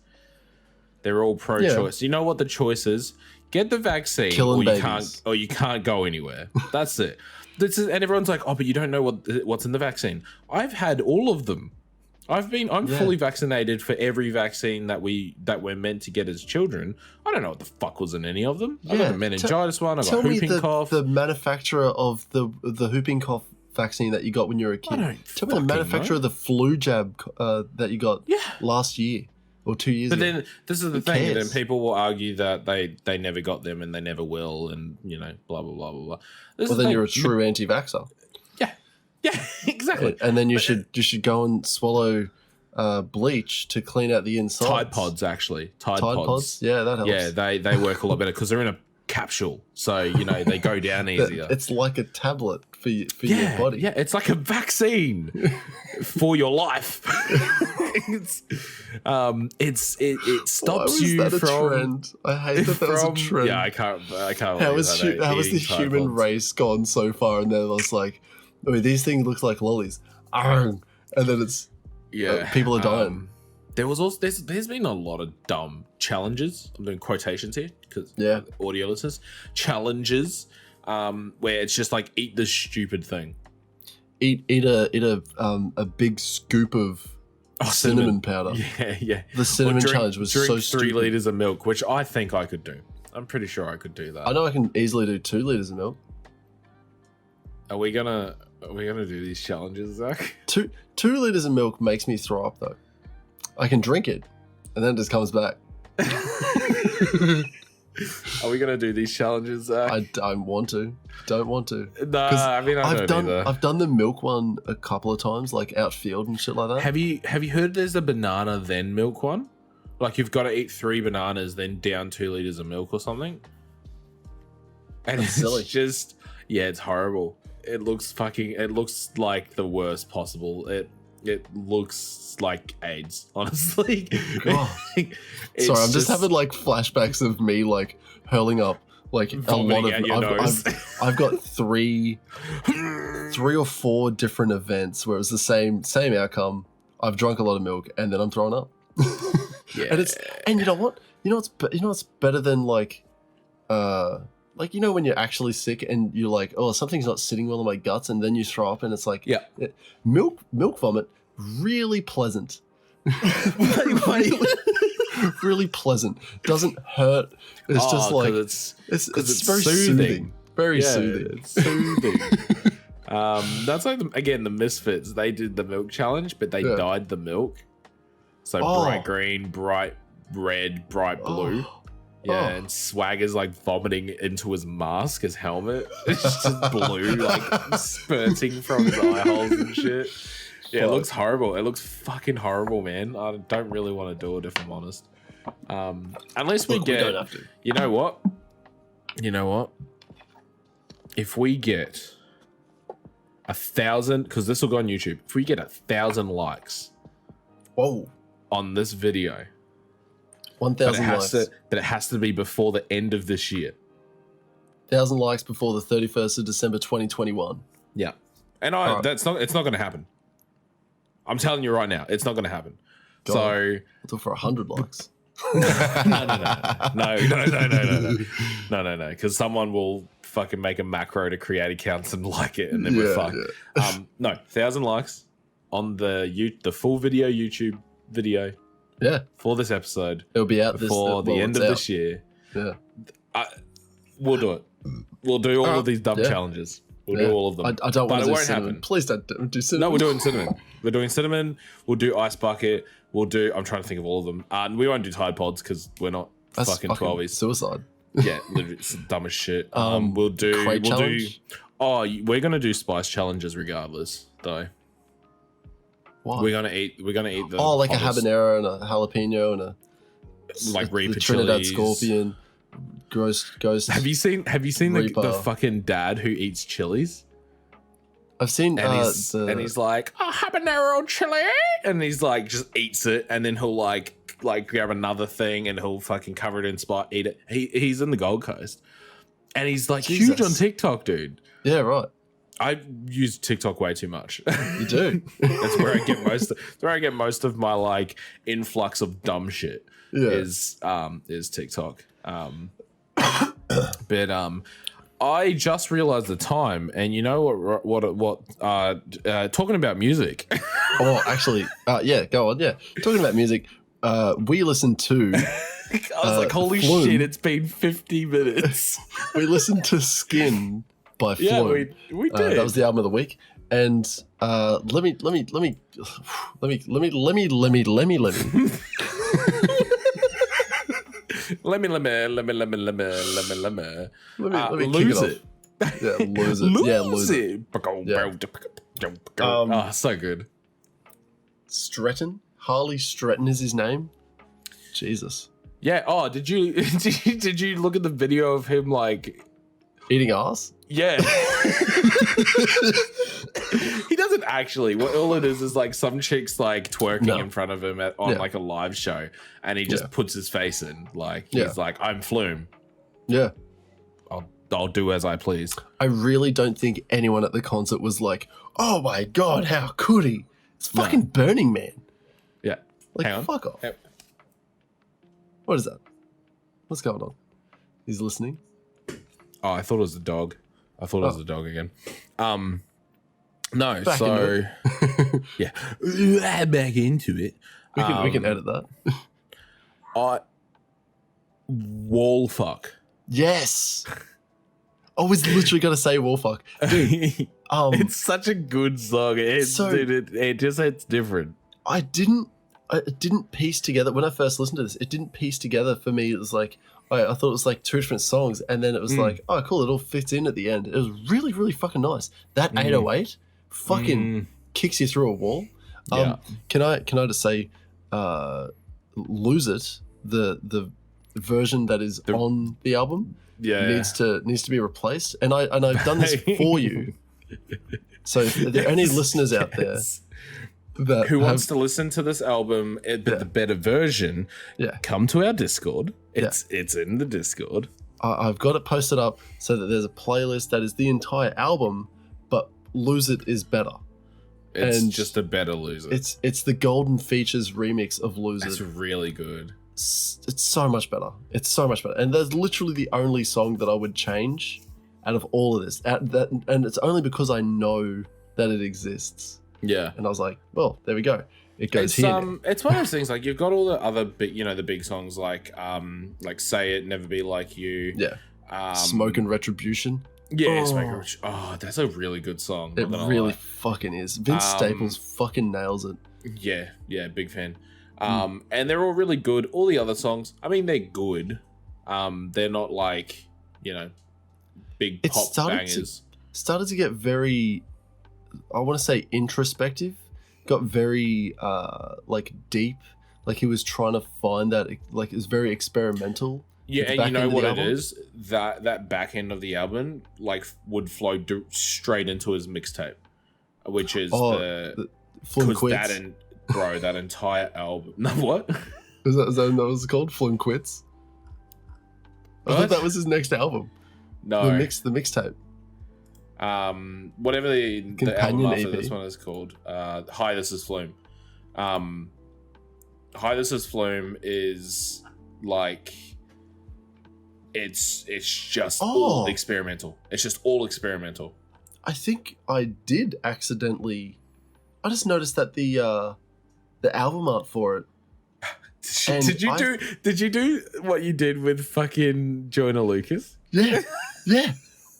They're all pro-choice. You know what the choice is? Get the vaccine, or you can't go anywhere. That's it. And everyone's like, oh, but you don't know what's in the vaccine. I've had all of them. I'm fully vaccinated for every vaccine that we're meant to get as children. I don't know what the fuck was in any of them. I got the meningitis one. I got whooping cough. The manufacturer of the whooping cough vaccine that you got when you were a kid. Tell me the manufacturer of the flu jab that you got last year or 2 years ago. But then this is the thing. Then people will argue that they never got them and they never will, and you know, blah blah blah blah blah. Well, then you're a true anti-vaxxer. Yeah, exactly. And then you should go and swallow bleach to clean out the inside. Tide Pods, actually. Tide Pods. Yeah, that helps. Yeah, they work a lot better because they're in a capsule, so you know they go down easier. It's like a tablet for your body. Yeah, it's like a vaccine for your life. It stops you from. A trend? I hate that was a trend. Yeah, I can't. How has the human race gone so far? And then it was like, I mean, these things look like lollies, and then it's people are dying. There's been a lot of dumb challenges. I'm doing quotations here because audio listeners, challenges, where it's just like eat this stupid thing. Eat a big scoop of cinnamon powder. Yeah. The cinnamon challenge was so stupid. 3 liters of milk, which I think I could do. I'm pretty sure I could do that. I know I can easily do 2 liters of milk. Are we gonna do these challenges, Zach? 2 liters of milk makes me throw up though. I can drink it, and then it just comes back. Are we gonna do these challenges, Zach? I don't want to. Nah, I mean I've done the milk one a couple of times, like outfield and shit like that. Have you heard there's a banana then milk one? Like you've got to eat 3 bananas then down 2 liters of milk or something. And it's silly. Just it's horrible. It looks like the worst possible. It looks like AIDS, honestly. God. Sorry, I'm just having like flashbacks of me like hurling up like a lot of. I've got 3 or 4 different events where it was the same outcome. I've drunk a lot of milk and then I'm throwing up. And you know what? You know what's better than like you know when you're actually sick and you're like, oh, something's not sitting well in my guts, and then you throw up and it's like, milk vomit, really pleasant. really pleasant. Doesn't hurt. It's just like it's very soothing. Very soothing. It's soothing. That's like the Misfits. They did the milk challenge, but they dyed the milk. So bright green, bright red, bright blue. And Swagger's like vomiting into his mask, his helmet. It's just blue, like spurting from his eye holes and shit. Yeah, it looks horrible. It looks fucking horrible, man. I don't really want to do it if I'm honest. Unless we get, you know what? If we get 1,000, because this will go on YouTube. If we get 1,000 likes, on this video. 1,000 likes. But it has to be before the end of this year. 1,000 likes before the 31st of December 2021. Yeah. And it's not going to happen. I'm telling you right now, it's not going to happen. God, so I'll do for 100 likes. No. Because someone will fucking make a macro to create accounts and like it, and then we're fucked. Yeah. No, 1,000 likes on the full video YouTube video. Yeah, for this episode, it'll be out before the end of this year. Yeah, we'll do it. We'll do all of these dumb challenges. We'll do all of them. I don't want to do cinnamon. Happen. Please don't do cinnamon. No, we're doing cinnamon. We're doing cinnamon. We'll do ice bucket. We'll do. I'm trying to think of all of them. We won't do Tide Pods because we're not fucking 12s. Suicide. Yeah, literally, it's the dumbest shit. We'll do. Oh, we're gonna do spice challenges regardless, though. What? We're gonna eat the like a habanero and a jalapeno and a like Reaper the Trinidad chilies. Scorpion. Ghost. Have you seen the fucking dad who eats chilies? I've seen and he's like, oh, habanero chili, and he's like just eats it, and then he'll like grab another thing and he'll fucking cover it in spot, eat it. He's in the Gold Coast, and he's like huge on TikTok, dude. Yeah, right. I use TikTok way too much. You do. That's where I get most of my like influx of dumb shit. Yeah. Is TikTok. But I just realized the time, and you know what talking about music. Oh, actually, yeah, go on. Yeah, talking about music. We listened to. I was like, holy Flume. shit! It's been 50 minutes. We listened to Skin by Flume. Yeah, we did. That was the album of the week. And let me. Let me lose it. Yeah, lose it. Yeah, lose it. Oh, so good. Stretton? Harley Stretton is his name. Jesus. Yeah. Oh, did you look at the video of him like eating ass? Yeah. He doesn't actually. All it is like some chicks like twerking in front of him on like a live show, and he just puts his face in. Like he's like, I'm Flume. Yeah. I'll do as I please. I really don't think anyone at the concert was like, oh my God, how could he? It's fucking Burning Man. Yeah. Like, fuck off. Yep. What is that? What's going on? He's listening. Oh, I thought it was the dog. I thought it was the dog again. No, back so yeah, back into it. We can edit that. Wall fuck. Yes. I was literally gonna say wall fuck, dude. It's such a good song. Dude, it just hits different. I didn't piece together when I first listened to this. It didn't piece together for me. It was like I thought it was like two different songs, and then it was like, oh, cool, it all fits in at the end. It was really, really fucking nice. That 808 fucking kicks you through a wall. Can I just say, Lose It, the version that is on the album, needs to be replaced. And I've done this for you. So if there are any listeners out there who wants to listen to this album, but the better version, come to our Discord. It's in the Discord. I've got it posted up so that there's a playlist that is the entire album, but Lose It is better. It's just a better Lose It. It's the Golden Features remix of Lose It. It's really good. It's so much better. It's so much better. And that's literally the only song that I would change out of all of this. And it's only because I know that it exists. Yeah. And I was like, well, there we go. It goes here. It's one of those things, like, you've got all the other big, the big songs like Say It, Never Be Like You. Yeah. Smoke and Retribution. Yeah, Smoke and Retribution. Oh, that's a really good song. It really fucking is. Vince Staples fucking nails it. Yeah, big fan. And they're all really good. All the other songs, I mean, they're good. They're not like, big pop bangers. Started to get very, I want to say, introspective. Got very like deep. Like he was trying to find that, like, it was very experimental. Yeah, and you know what it is? That back end of the album like would flow straight into his mixtape, which is the Flume Quits. That entire album. No, what? Is that what it was called? Flume Quits? I thought that was his next album. No. The mixtape. Whatever the album after EP. this one is called. Hi, This Is Flume. Hi, This Is Flume is like, it's just all experimental. It's just all experimental. I think I did accidentally. I just noticed that the album art for it. Did you do what you did with fucking Joyner Lucas? Yeah.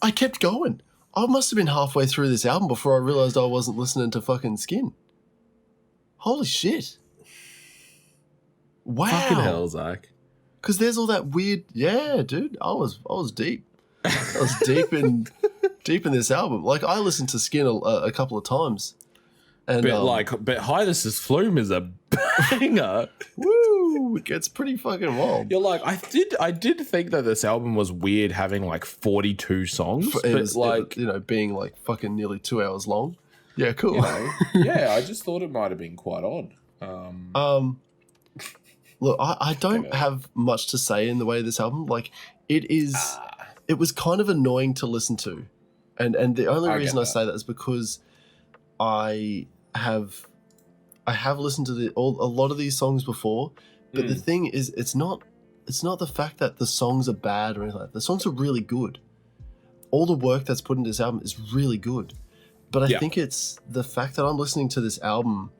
I kept going. I must have been halfway through this album before I realized I wasn't listening to fucking Skin. Holy shit. Wow. Fucking hell, Zach. Because there's all that weird. Yeah, dude. I was deep. I was deep in this album. Like, I listened to Skin a couple of times. And but Hi, This Is Flume is a banger. Woo! It gets pretty fucking wild. You're like, I did think that this album was weird having like 42 songs, being like fucking nearly 2 hours long. Yeah, cool. Yeah, I just thought it might have been quite odd. Look, I don't have much to say in the way of this album. Like, it was kind of annoying to listen to, and the only reason I say that is because I have listened to a lot of these songs before, but the thing is, it's not the fact that the songs are bad or anything like that. The songs are really good. All the work that's put into this album is really good, but I think it's the fact that I'm listening to this album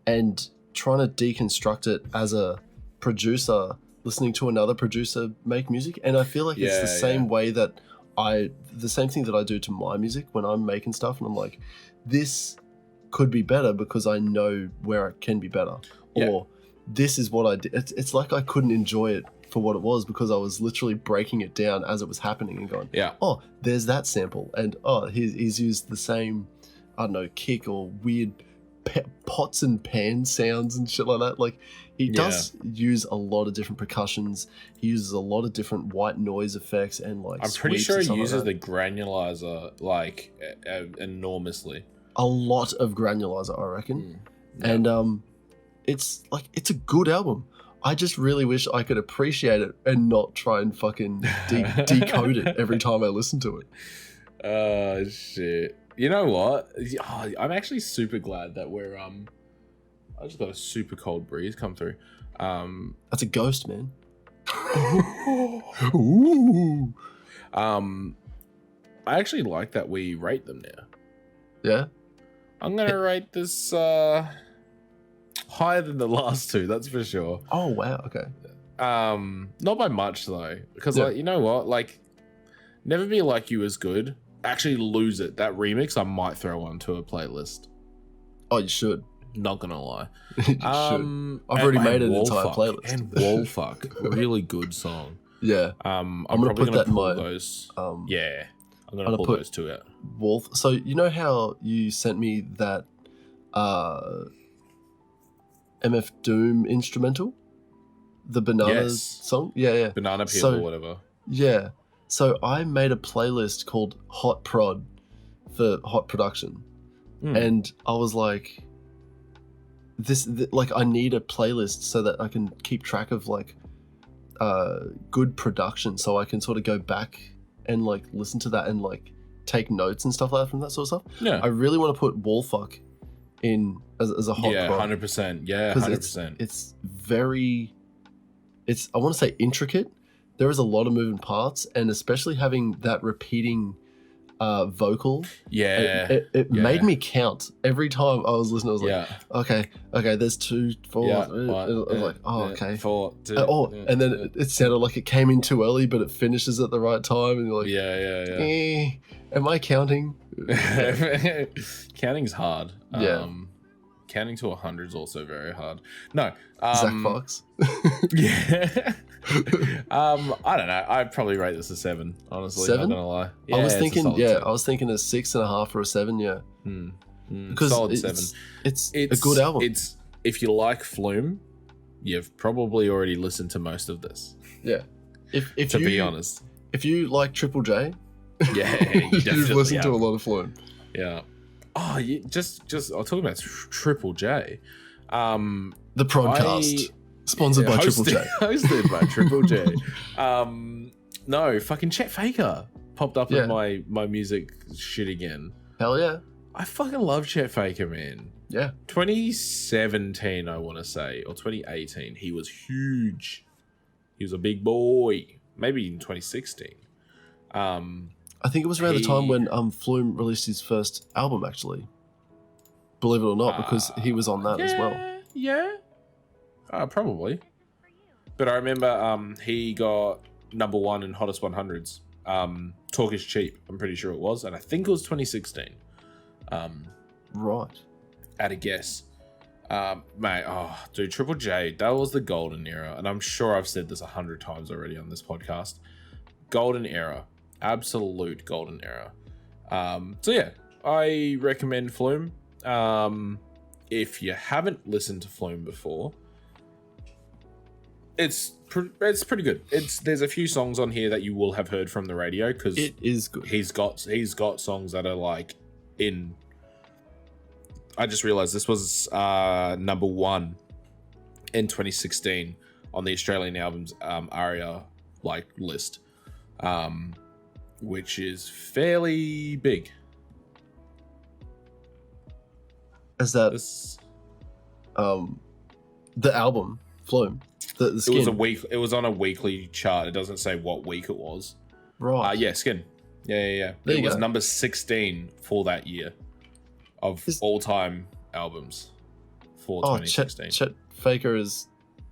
and trying to deconstruct it as a producer, listening to another producer make music, and I feel like it's the same way that the same thing that I do to my music when I'm making stuff, and I'm like, this could be better because I know where it can be better, or this is what I did. It's like I couldn't enjoy it for what it was because I was literally breaking it down as it was happening and going, oh, there's that sample, and oh, he's used the same, I don't know, kick or weird pots and pan sounds and shit like that. Like, he does use a lot of different percussions. He uses a lot of different white noise effects and like. I'm pretty sure he uses the granulizer like enormously. A lot of granulizer, I reckon, and it's a good album. I just really wish I could appreciate it and not try and fucking decode it every time I listen to it. Oh shit. You know what? Oh, I'm actually super glad that we're I just got a super cold breeze come through. That's a ghost, man. Ooh. I actually like that we rate them now. Yeah. I'm gonna rate this higher than the last two, that's for sure. Oh wow, okay. Not by much though, because like, you know what? Like, Never Be Like You is good. Actually, Lose It. That remix I might throw onto a playlist. Oh, you should. Not gonna lie. You should. I've already made an entire playlist. And Wallfuck, really good song. Yeah. I'm probably gonna pull those. Yeah, I'm gonna pull those two out. Wolf. So you know how you sent me that MF Doom instrumental, the Banana song? Yeah. Banana Peel or whatever. Yeah. So I made a playlist called Hot Prod for Hot Production, and I was like, I need a playlist so that I can keep track of like good production, so I can sort of go back and like listen to that and like take notes and stuff like that from that sort of stuff. Yeah, I really want to put Wallfuck in as a hot prod. 100%. Yeah, 100%. It's very, I want to say intricate. There is a lot of moving parts, and especially having that repeating vocal. Yeah. It made me count every time I was listening. I was like, okay, there's 2, 4. I was like, okay. 4, 2. And then it sounded like it came in too early, but it finishes at the right time. And you're like, am I counting? Counting's hard. Counting to 100 is also very hard. No. Zach Fox. Yeah. I don't know. I'd probably rate this a 7, honestly. 7? I'm not gonna lie. Yeah, I was thinking a 6.5 or a 7, Because solid 7. It's a good album. If you like Flume, you've probably already listened to most of this. Yeah. If be honest. If you like Triple J, you've listened to a lot of Flume. Yeah. Oh, just I'll talk about Triple J. The Prod.Cast. Sponsored by Triple J. Hosted by Triple J. No, fucking Chet Faker popped up in my music shit again. Hell yeah. I fucking love Chet Faker, man. Yeah. 2017, I want to say, or 2018, he was huge. He was a big boy. Maybe in 2016. I think it was around the time when Flume released his first album, actually. Believe it or not, because he was on that as well. Yeah. Probably. But I remember he got #1 in Hottest 100s. Talk is Cheap, I'm pretty sure it was. And I think it was 2016. Right. At a guess. Mate, dude, Triple J, that was the golden era. And I'm sure I've said this 100 times already on this podcast. Golden era. Absolute golden era. So yeah, I recommend Flume. if you haven't listened to Flume before, it's pretty good. There's a few songs on here that you will have heard from the radio because it is good. He's got songs that are like in. I just realized this was number 1 in 2016 on the Australian albums ARIA like list, which is fairly big. Is that the album Flume? The Skin. It was on a weekly chart. It doesn't say what week it was. Right. Yeah, Skin. Yeah. It was number 16 for that year of all-time albums for 2016. Chet Faker is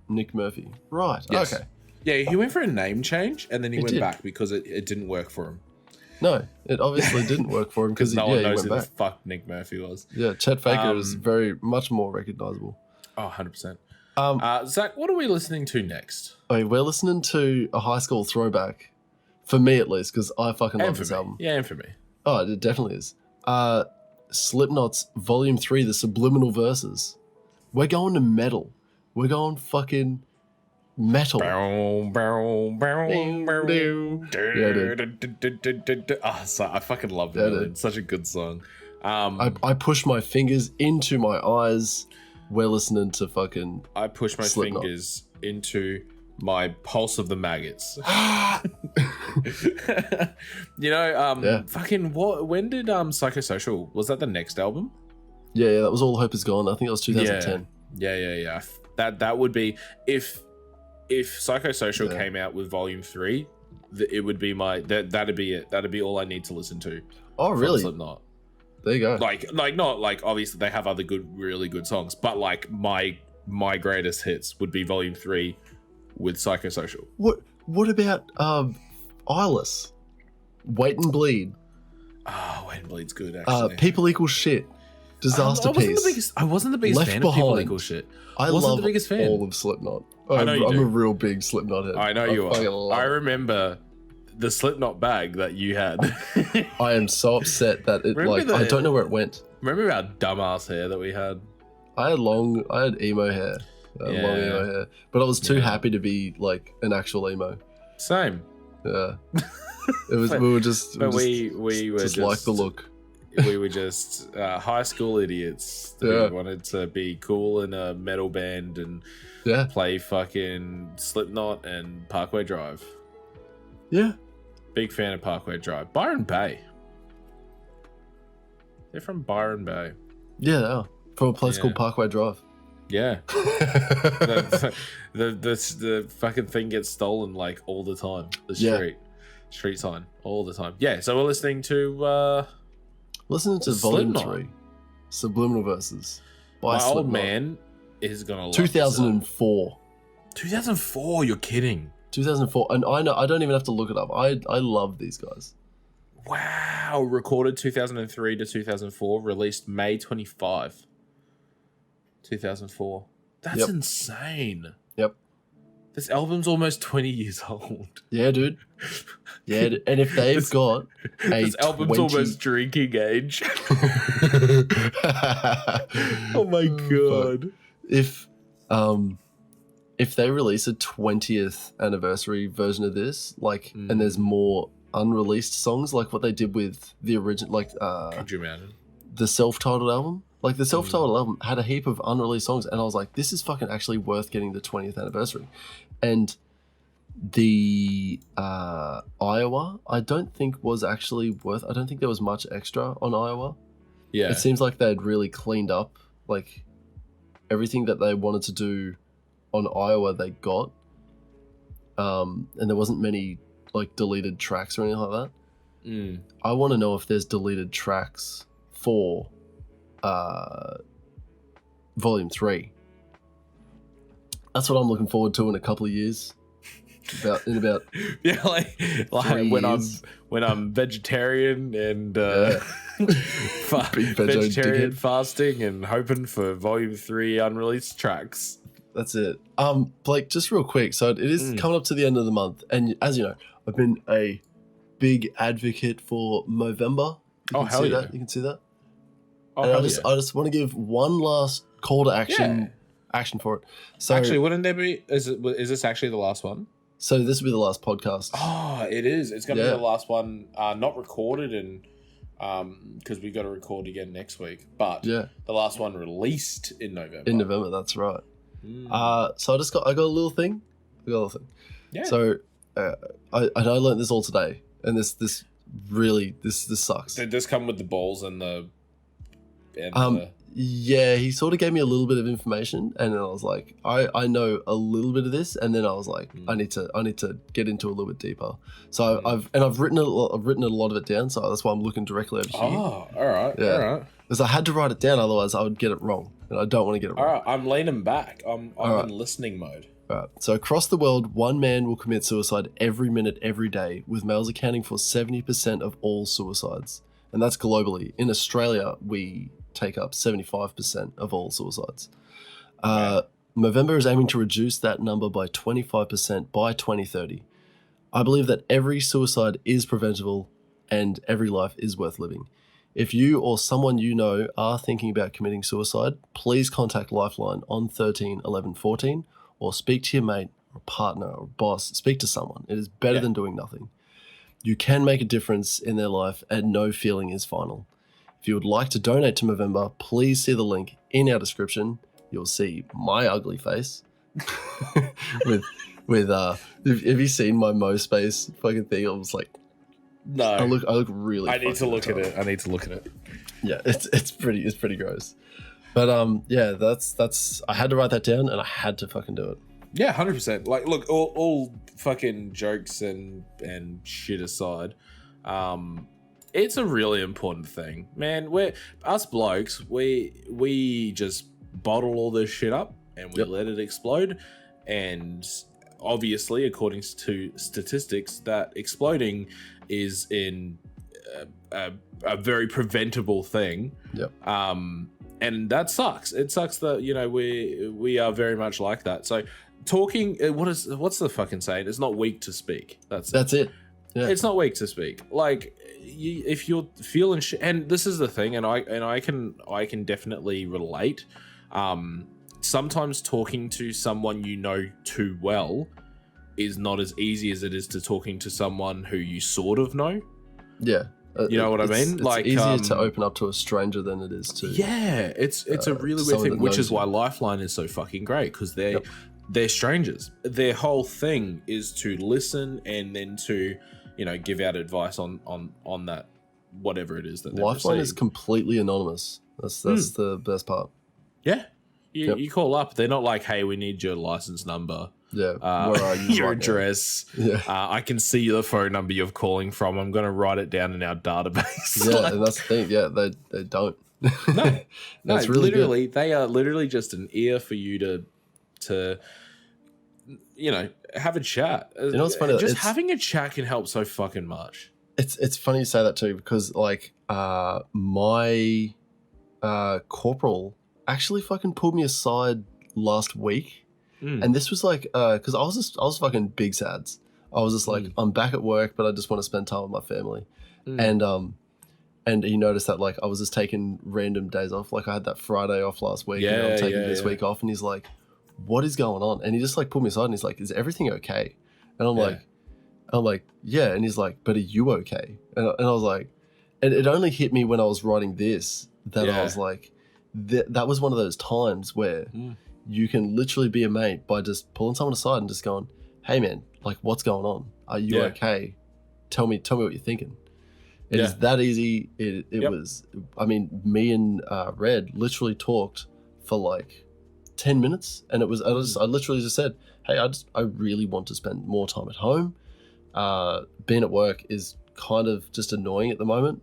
Nick Murphy. Right. Yes. Okay. Yeah, he went for a name change and then he went back because it didn't work for him. No, it obviously didn't work for him because no one knows who the fuck Nick Murphy was. Yeah, Chet Faker is very much more recognizable. Oh, 100%. Zach, what are we listening to next? Okay, we're listening to a high school throwback, for me at least, because I fucking love this album. Yeah, and for me. Oh, it definitely is. Slipknot's Volume 3, The Subliminal Verses. We're going to metal. We're going fucking metal. Yeah, dude. Oh, I fucking love it. It's such a good song. I push my fingers into my eyes. We're listening to fucking I push my Slipknot. fingers into my pulse of the maggots. Fucking what? When did Psychosocial? Was that the next album? Yeah, that was All Hope Is Gone. I think that was 2010. Yeah. That would be if Psychosocial came out with Volume 3, it would be that'd be it. That'd be all I need to listen to. Oh, really? Slipknot. There you go. Like not like obviously they have other really good songs, but like my greatest hits would be Volume 3 with Psychosocial. What about Eyeless? Wait and Bleed. Oh, Wait and Bleed's good actually. People Equal Shit. Disaster Piece. I wasn't the biggest Left fan Behind. of People Equal Shit. I wasn't love the biggest fan. all of Slipknot. I know you I'm do. a real big Slipknot head. I know you are. I remember the Slipknot bag that you had. I am so upset that I don't know where it went. Remember our dumbass hair that we had? I had emo hair. Long emo hair. But I was too happy to be like an actual emo. Same. Yeah. We were just like the look. We were just high school idiots who wanted to be cool in a metal band and play fucking Slipknot and Parkway Drive. Yeah. Big fan of Parkway Drive. Byron Bay. They're from Byron Bay. Yeah, they are. From a place called Parkway Drive. Yeah. the fucking thing gets stolen like all the time. The street sign all the time. Yeah, so we're listening to Volume 3, Subliminal Verses by My Slipknot. old man is gonna love 2004. 2004, you're kidding. 2004, and I don't even have to look it up. I love these guys. Wow, recorded 2003 to 2004, released May 25, 2004. That's insane. Yep. This album's almost 20 years old. Yeah, dude. Yeah, and if they've got this album's almost drinking age. Oh my god. If they release a 20th anniversary version of this, and there's more unreleased songs, like what they did with the original, could you imagine? The self-titled album. Like the self-titled album had a heap of unreleased songs, and I was like, this is fucking actually worth getting the 20th anniversary. And the Iowa, I don't think was actually worth. I don't think there was much extra on Iowa. Yeah, it seems like they'd really cleaned up like everything that they wanted to do on Iowa. They got, and there wasn't many like deleted tracks or anything like that. I want to know if there's deleted tracks for Volume 3. That's what I'm looking forward to in a couple of years. About yeah, like when I'm vegetarian and vegetarian fasting and hoping for Volume 3 unreleased tracks. That's it. Blake, just real quick. So it is coming up to the end of the month, and as you know, I've been a big advocate for Movember. You can see that. Oh, and I just want to give one last call to action, action for it. So actually, wouldn't there be? Is this actually the last one? So this will be the last podcast. Oh, it is. It's going to be the last one, not recorded, and because we got to record again next week. But the last one released in November. In November, that's right. So I got a little thing. Yeah. So I learned this all today, and this really sucks. Did this come with the balls and the? Yeah, he sort of gave me a little bit of information, and then I was like, I know a little bit of this, and then I was like, I need to get into a little bit deeper. So I've written a lot of it down, so that's why I'm looking directly over here. Oh, all right, yeah. All right. Because I had to write it down, otherwise I would get it wrong, and I don't want to get it wrong. All right, I'm leaning back. I'm in listening mode. All right. So across the world, one man will commit suicide every minute, every day, with males accounting for 70% of all suicides, and that's globally. In Australia, we take up 75% of all suicides. Movember is aiming to reduce that number by 25% by 2030. I believe that every suicide is preventable and every life is worth living. If you or someone you know are thinking about committing suicide, please contact Lifeline on 13 11 14 or speak to your mate or partner or boss. Speak to someone. It is better than doing nothing. You can make a difference in their life and no feeling is final. If you would like to donate to Movember, please see the link in our description. You'll see my ugly face with have you seen my MoSpace fucking thing? I was like, no, I look really. I need to look at it. Yeah, it's pretty gross. But that's I had to write that down and I had to fucking do it. Yeah, 100%. Like, look, all fucking jokes and shit aside, it's a really important thing, man. We're us blokes. We just bottle all this shit up and we let it explode. And obviously, according to statistics, that exploding is in a very preventable thing. Yep. And that sucks. It sucks that we are very much like that. So talking, what's the fucking saying? It's not weak to speak. That's it. Yeah. It's not weak to speak. Like, if you're feeling shit, and this is the thing, and I can definitely relate. Sometimes talking to someone you know too well is not as easy as it is to talking to someone who you sort of know. Yeah. You know what I mean? It's like easier to open up to a stranger than it is to. Yeah, it's a really weird thing, which is why Lifeline is so fucking great, because they're strangers. Their whole thing is to listen and then to give out advice on that, whatever it is that they've Lifeline received. is completely anonymous. That's the best part. Yeah. You call up. They're not like, hey, we need your license number. Yeah. Where are you? Your address. Yeah. I can see the phone number you're calling from. I'm going to write it down in our database. Yeah, and that's the thing. Yeah, they don't. No. That's really literally, good. they are literally just an ear for you to have a chat. You know what's funny? Just having a chat can help so fucking much. It's funny you say that too, because like my corporal actually fucking pulled me aside last week, and this was like because I was fucking big sads. I was just like, I'm back at work, but I just want to spend time with my family, and he noticed that like I was just taking random days off. Like I had that Friday off last week, and I'm taking this week off, and he's like, what is going on? And he just like pulled me aside and he's like, is everything okay? And I'm like, yeah. And he's like, but are you okay? And I was like, and it only hit me when I was writing this that I was like, that was one of those times where you can literally be a mate by just pulling someone aside and just going, hey man, like what's going on? Are you okay? Tell me what you're thinking. It is that easy. It was, I mean, me and Red literally talked for like 10 minutes, and I literally just said, hey, I really want to spend more time at home. Being at work is kind of just annoying at the moment,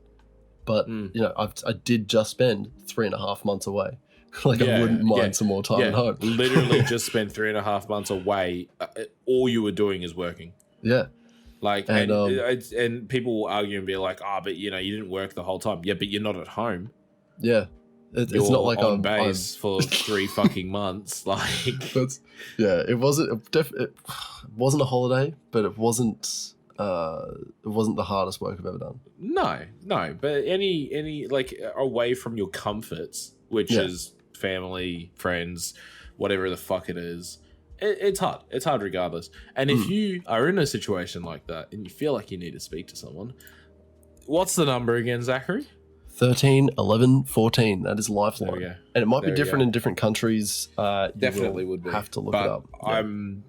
but I did just spend 3.5 months away. Like I wouldn't mind some more time at home. Literally just spent 3.5 months away. All you were doing is working. Yeah. Like, and people will argue and be like, but you didn't work the whole time. Yeah, but you're not at home. Yeah. It's not like on base for 3 fucking months. Like, it wasn't a holiday, but it wasn't the hardest work I've ever done. No, but any like away from your comforts, which is family, friends, whatever the fuck it is. It's hard. It's hard regardless. And if you are in a situation like that and you feel like you need to speak to someone, what's the number again, Zachary? 13 11 14. That is Lifeline. There we go. And it might be different in different countries. Definitely would be. Have to look it up. Yeah. I'm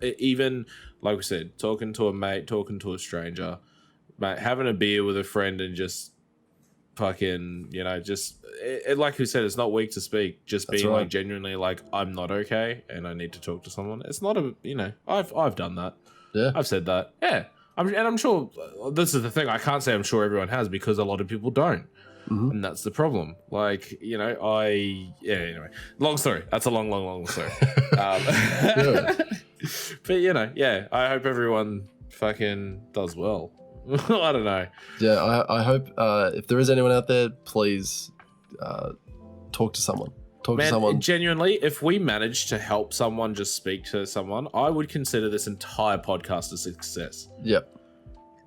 even, like we said, talking to a mate, talking to a stranger, mate, having a beer with a friend and just fucking, you know, just like you said, it's not weak to speak. Just being like genuinely like, I'm not okay and I need to talk to someone. It's not a, you know, I've done that. Yeah, I've said that. Yeah, I'm sure. This is the thing. I can't say I'm sure everyone has because a lot of people don't. And that's the problem. Like, you know, anyway, long story. That's a long story. But, you know, yeah, I hope everyone fucking does well. I don't know. Yeah, I hope if there is anyone out there, please talk to someone. Talk to someone. Genuinely, if we manage to help someone just speak to someone, I would consider this entire podcast a success. Yep.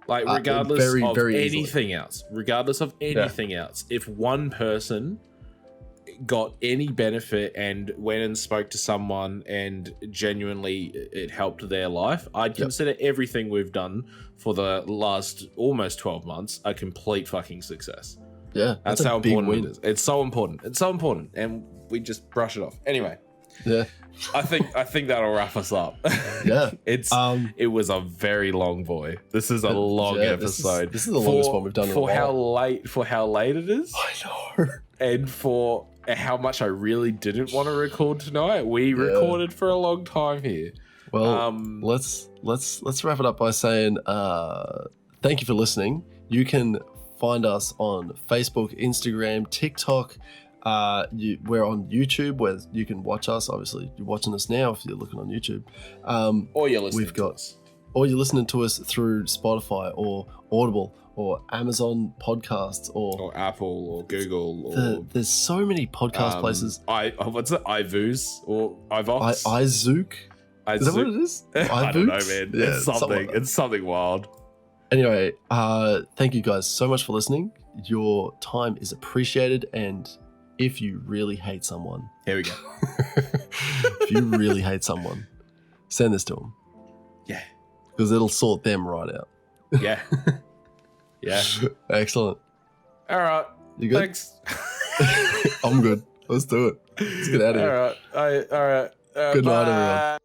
Like, regardless of anything else, if one person got any benefit and went and spoke to someone and genuinely it helped their life, I'd consider everything we've done for the last almost 12 months a complete fucking success. Yeah, that's how important it is. It's so important. It's so important, and we just brush it off. Anyway. Yeah. I think that'll wrap us up. Yeah. It was a very long boy. This is a long episode. This is the longest one we've done in a while. For how late it is. I know. And for how much I really didn't want to record tonight. We recorded for a long time here. Well, let's wrap it up by saying thank you for listening. You can find us on Facebook, Instagram, TikTok. We're on YouTube where you can watch us. Obviously, you're watching us now if you're looking on YouTube. Or you're listening to us. Or you're listening to us through Spotify or Audible or Amazon Podcasts or Apple or Google. There's so many podcast places. What's it? iVooz or iVox? iZook. Is that what it is? I don't know, man. Yeah, it's something wild. Anyway, thank you guys so much for listening. Your time is appreciated, and if you really hate someone, here we go. If you really hate someone, send this to them. Yeah, because it'll sort them right out. Yeah. Yeah. Excellent. All right. You good? Thanks. I'm good. Let's do it. Let's get out of here. All right. Good night, everyone.